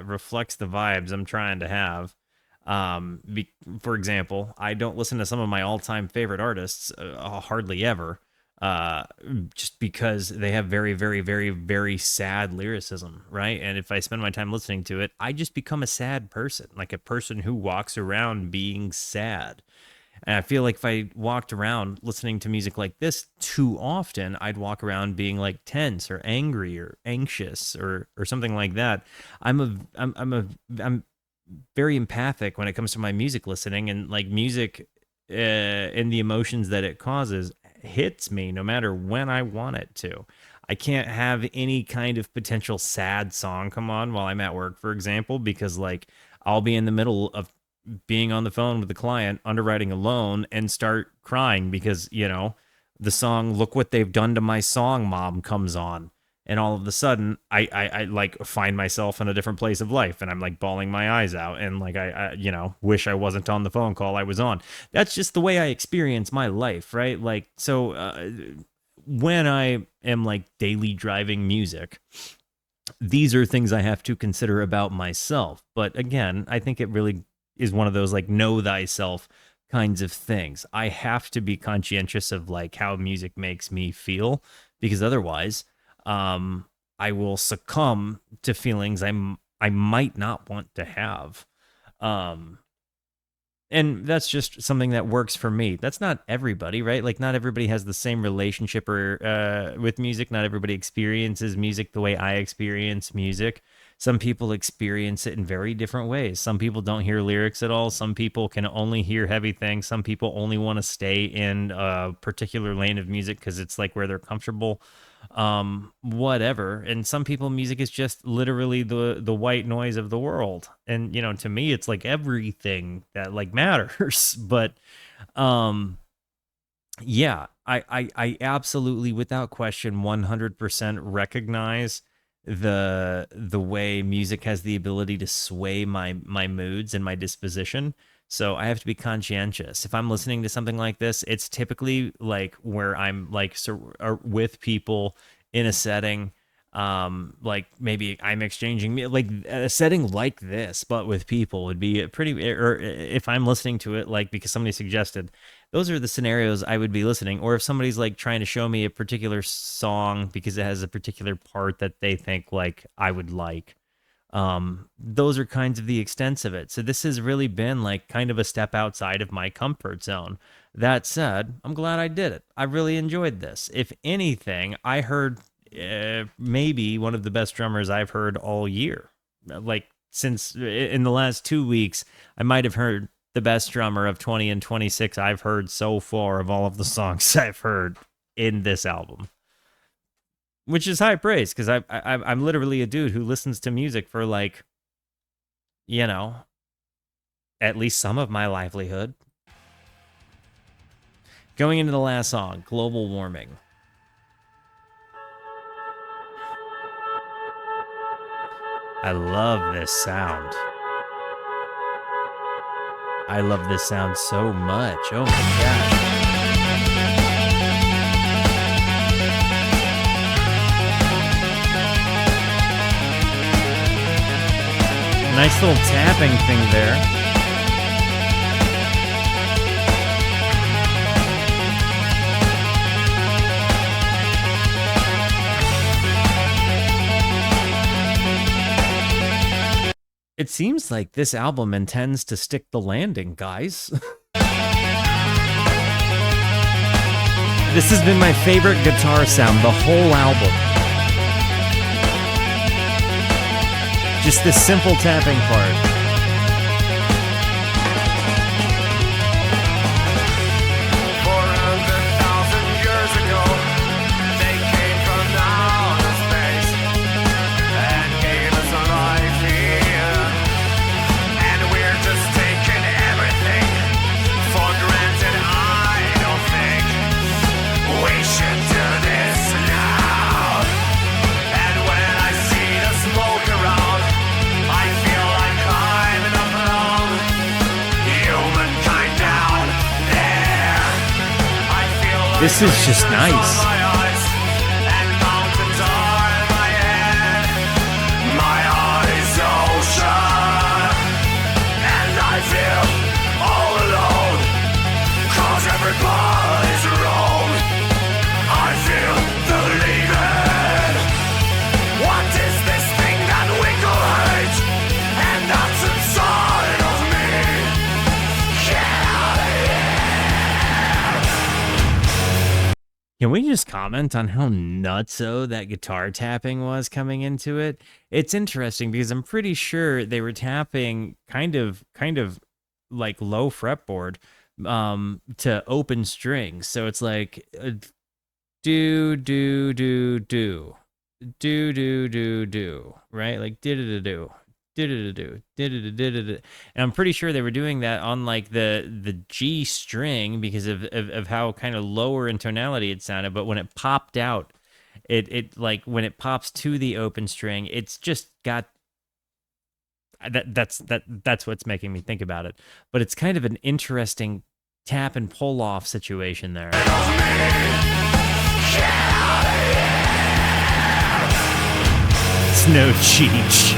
reflects the vibes I'm trying to have. For example, I don't listen to some of my all-time favorite artists hardly ever, just because they have very, very, very, very sad lyricism, right? And if I spend my time listening to it, I just become a sad person, like a person who walks around being sad. And I feel like if I walked around listening to music like this too often, I'd walk around being like tense or angry or anxious or something like that. I'm very empathic when it comes to my music listening, and like music and the emotions that it causes hits me no matter when I want it to. I can't have any kind of potential sad song come on while I'm at work, for example, because like I'll be in the middle of being on the phone with the client underwriting a loan and start crying because, you know, the song "Look What They've Done to My Song, Mom" comes on. And all of a sudden, I like find myself in a different place of life, and I'm like bawling my eyes out, and like I wish I wasn't on the phone call I was on. That's just the way I experience my life, right? Like so, when I am like daily driving music, these are things I have to consider about myself. But again, I think it really is one of those like know thyself kinds of things. I have to be conscientious of like how music makes me feel, because otherwise I will succumb to feelings I might not want to have. And that's just something that works for me. That's not everybody, right? Like not everybody has the same relationship or with music. Not everybody experiences music the way I experience music. Some people experience it in very different ways. Some people don't hear lyrics at all. Some people can only hear heavy things. Some people only want to stay in a particular lane of music because it's like where they're comfortable. Whatever. And some people, music is just literally the white noise of the world. And you know, to me, it's like everything that like matters. But yeah, I absolutely, without question, 100% recognize the way music has the ability to sway my moods and my disposition. So I have to be conscientious. If I'm listening to something like this, it's typically like where I'm like with people in a setting, like maybe I'm exchanging like a setting like this, but with people would be pretty. Or if I'm listening to it, like because somebody suggested, those are the scenarios I would be listening. Or if somebody's like trying to show me a particular song because it has a particular part that they think like I would like. Those are kinds of the extents of it. So this has really been like kind of a step outside of my comfort zone. That said, I'm glad I did it. I really enjoyed this. If anything, I heard maybe one of the best drummers I've heard all year. Like since in the last 2 weeks, I might have heard the best drummer of 20 and 26 I've heard so far of all of the songs I've heard in this album. Which is high praise, because I'm literally a dude who listens to music for, like, you know, at least some of my livelihood. Going into the last song, Global Warming. I love this sound. I love this sound so much. Oh my gosh. Nice little tapping thing there. It seems like this album intends to stick the landing, guys. This has been my favorite guitar sound the whole album. Just this simple tapping part. 400,000 years ago, they came from outer space and gave us a life here. And we're just taking everything for granted. I don't think we should do this now. And when I see the smoke around, I feel like climbing up along humankind down there. I feel like This is just oceans nice. are my eyes and mountains are in my head. My heart is ocean, and I feel all alone, 'cause everybody's wrong. I feel the leaving. What is this thing that we call hate? And that's inside of me. Get out of here. Can we just comment on how nutso that guitar tapping was coming into it? It's interesting because I'm pretty sure they were tapping kind of like low fretboard to open strings. So it's like do do do do do do do do, right? Like do do do do do do do. And I'm pretty sure they were doing that on like the G string because of how kind of lower in tonality it sounded. But when it popped out, it like when it pops to the open string, it's just got that's what's making me think about it. But it's kind of an interesting tap and pull off situation there. It's no cheech.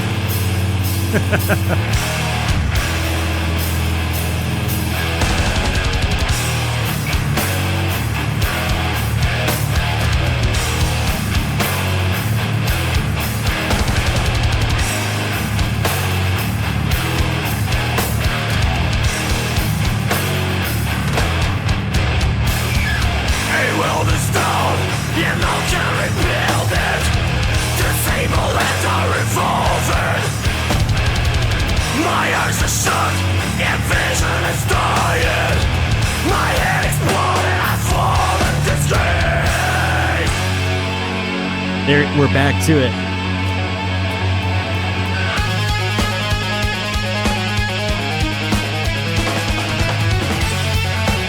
Hey, well, this town, you know, can rebuild it. Disable and are revolving. My eyes are shut, and vision is dying. My head exploded, I fall in disgrace. There, we're back to it.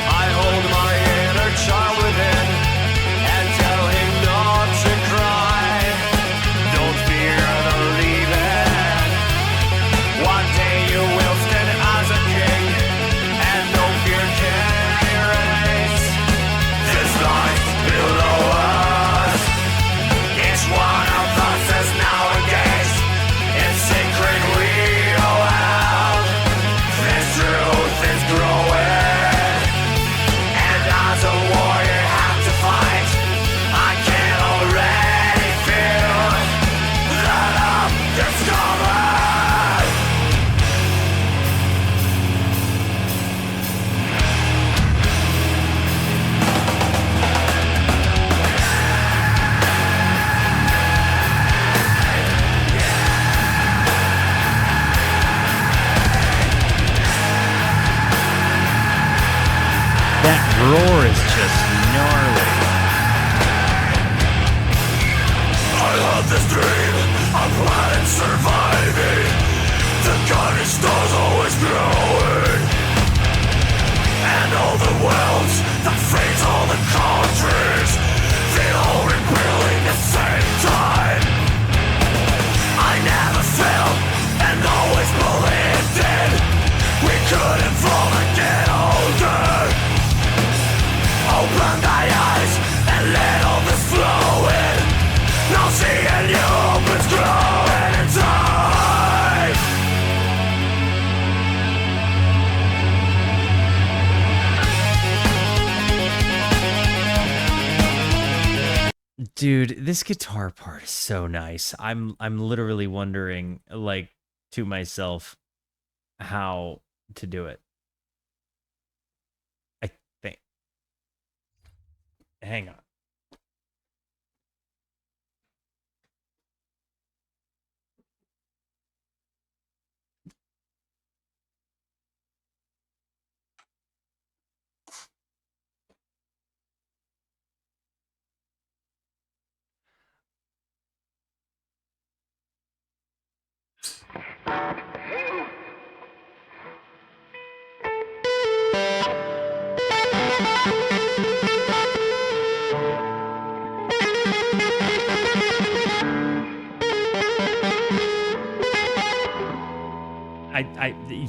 I hold my inner child within and tell him not to cry. Don't fear the leaving. One day you will stand as a king, and no fear can erase this life below us. Each one of us this dream, a planet surviving. The garden stars always growing. And all the worlds, the fates, all the countries, they all rebuilding the same time. I never failed and always believed in we could evolve and get older. Open thy eyes and let all this flow in. Now seeing you opens growing inside. Dude, this guitar part is so nice. I'm literally wondering, like, to myself, how to do it. I think. Hang on.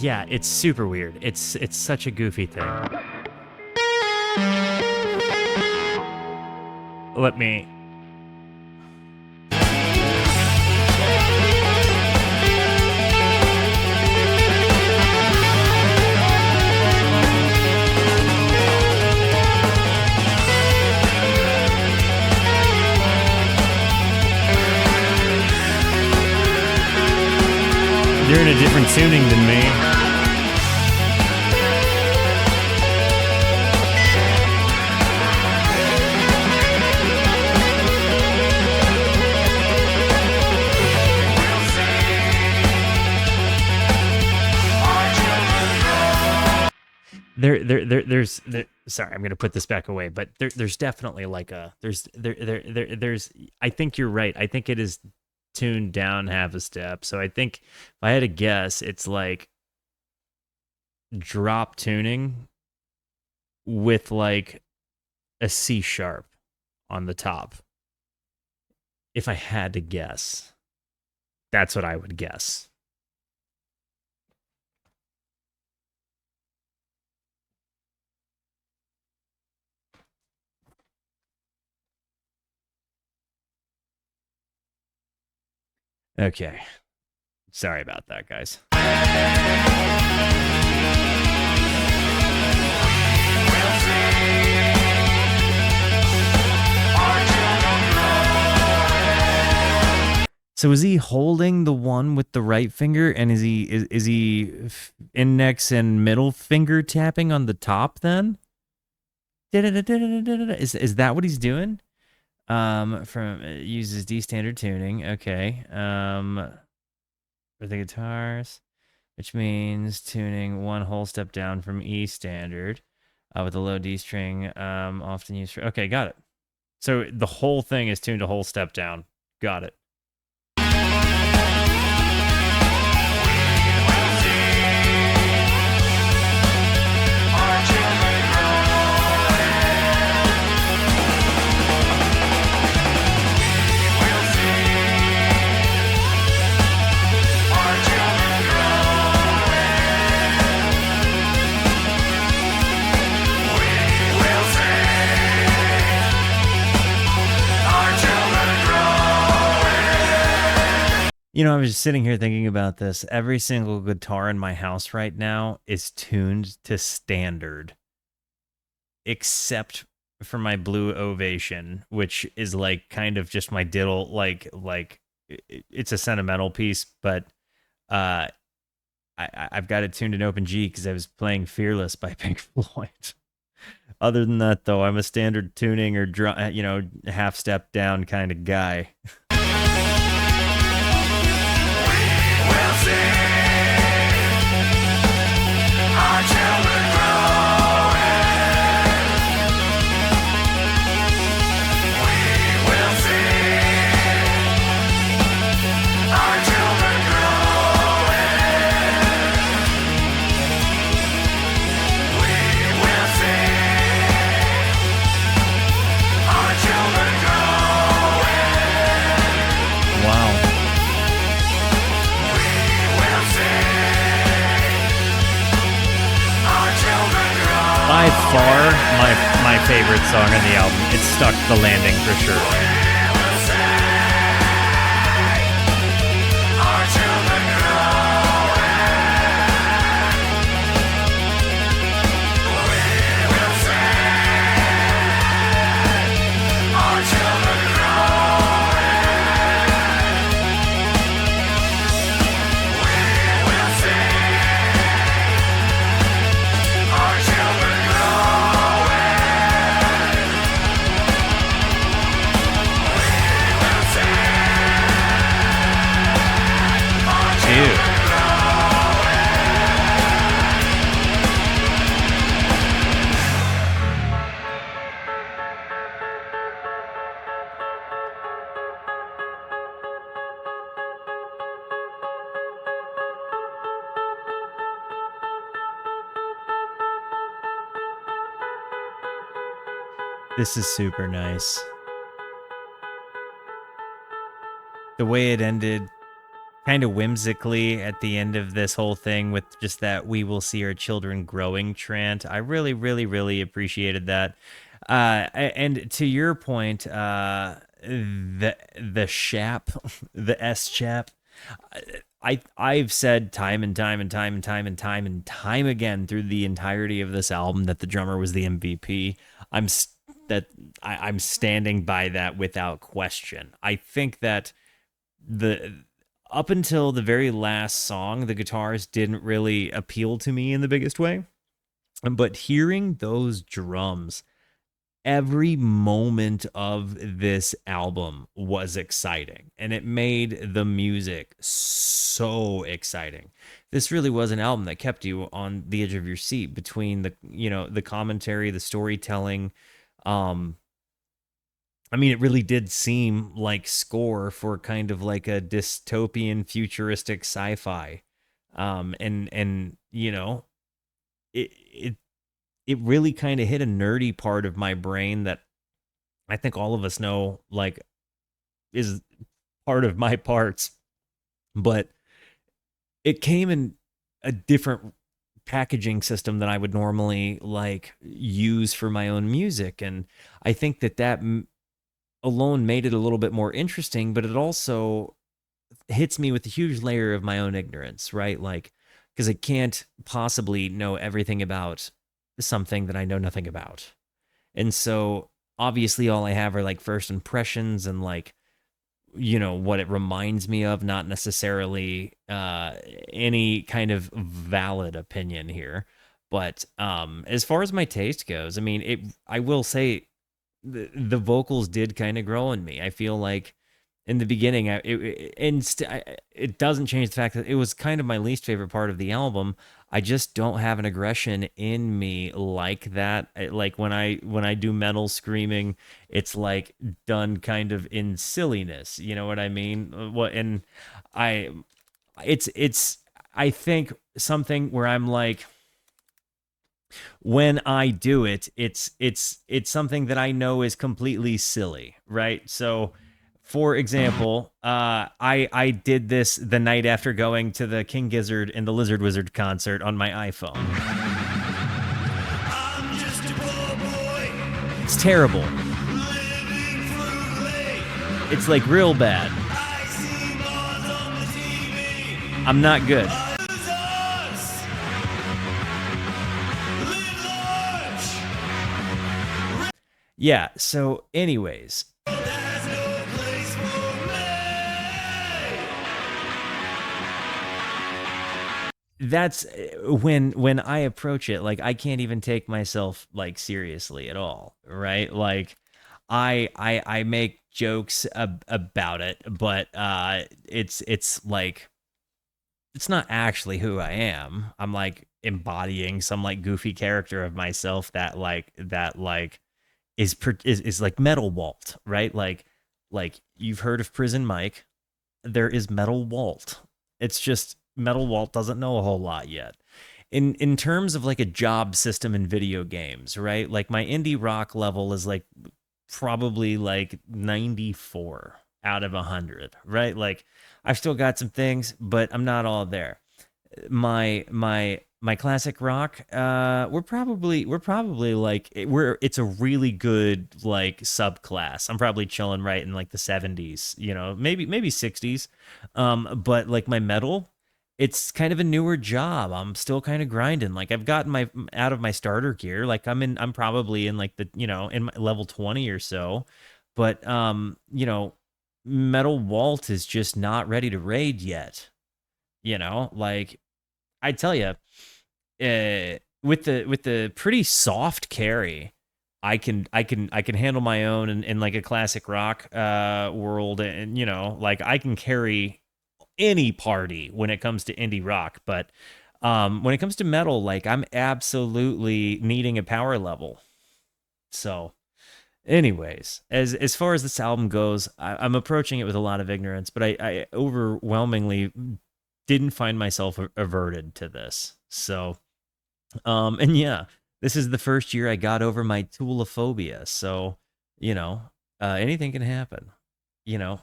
Yeah, it's super weird. It's such a goofy thing. Let me. You're in a different tuning than me. There's sorry, I'm gonna put this back away, but there's definitely like a there's I think you're right. I think it is tuned down half a step. So I think if I had to guess, it's like drop tuning with like a C sharp on the top. If I had to guess, that's what I would guess. Okay. Sorry about that, guys. So is he holding the one with the right finger, and is he index and middle finger tapping on the top then? Is that what he's doing? Uses D standard tuning. Okay. For the guitars, which means tuning one whole step down from E standard, with a low D string, often used for. Okay, got it. So the whole thing is tuned a whole step down. Got it. You know, I was just sitting here thinking about this. Every single guitar in my house right now is tuned to standard, except for my Blue Ovation, which is like kind of just my diddle. Like it's a sentimental piece, but I've got it tuned in open G because I was playing Fearless by Pink Floyd. Other than that, though, I'm a standard tuning or half step down kind of guy. favorite song on the album. It stuck the landing for sure. This is super nice. The way it ended, kind of whimsically at the end of this whole thing with just that "we will see our children growing" chant. I really, really, really appreciated that. And to your point, the chap, the S chap, I've said time and time and time and time and time and time again through the entirety of this album that the drummer was the MVP. I'm standing by that without question. I think that up until the very last song, the guitars didn't really appeal to me in the biggest way. But hearing those drums, every moment of this album was exciting, and it made the music so exciting. This really was an album that kept you on the edge of your seat between the commentary, the storytelling. I mean, it really did seem like score for kind of like a dystopian, futuristic sci-fi. And it really kind of hit a nerdy part of my brain that I think all of us know, like, is part of my parts. But it came in a different packaging system than I would normally like use for my own music, and I think that alone made it a little bit more interesting, but it also hits me with a huge layer of my own ignorance, right? Like, because I can't possibly know everything about something that I know nothing about. And so obviously all I have are like first impressions and like, what it reminds me of, not necessarily any kind of valid opinion here. But as far as my taste goes, I mean, I will say the vocals did kind of grow on me. I feel like in the beginning, it doesn't change the fact that it was kind of my least favorite part of the album. I just don't have an aggression in me like that. Like when I do metal screaming, it's like done kind of in silliness. You know what I mean? What and it's I think something where I'm like, when I do it, it's something that I know is completely silly, right? So, for example, I did this the night after going to the King Gizzard and the Lizard Wizard concert on my iPhone. It's terrible. It's like real bad. I'm not good. Yeah, so anyways, that's when I approach it, like I can't even take myself like seriously at all, right? Like I make jokes about it, but it's like it's not actually who I am. I'm like embodying some like goofy character of myself that is like Metal Walt, right? Like you've heard of Prison Mike. There is Metal Walt. It's just Metal Walt doesn't know a whole lot yet. In terms of like a job system in video games, right? Like my indie rock level is like probably like 94 out of 100, right? Like I've still got some things, but I'm not all there. My My classic rock, we're probably like it's a really good like subclass. I'm probably chilling right in like the 70s, maybe 60s. But like my metal, it's kind of a newer job. I'm still kind of grinding. Like I've gotten my out of my starter gear. Like I'm probably in like in my level 20 or so. But Metal Walt is just not ready to raid yet. Like I tell you, with the pretty soft carry, I can handle my own in like a classic rock world, and like I can carry any party when it comes to indie rock, but when it comes to metal, like I'm absolutely needing a power level. So, anyways, as far as this album goes, I'm approaching it with a lot of ignorance, but I overwhelmingly didn't find myself averted to this. So and yeah, this is the first year I got over my toolophobia. So, you know, anything can happen.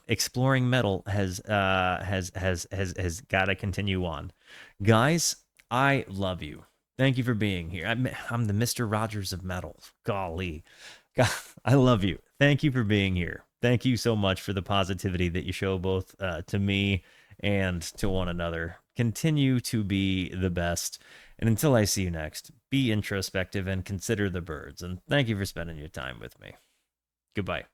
Exploring metal has got to continue on. Guys, I love you. Thank you for being here. I'm the Mr. Rogers of metal. Golly. God, I love you. Thank you for being here. Thank you so much for the positivity that you show both to me and to one another. Continue to be the best. And until I see you next, be introspective and consider the birds. And thank you for spending your time with me. Goodbye.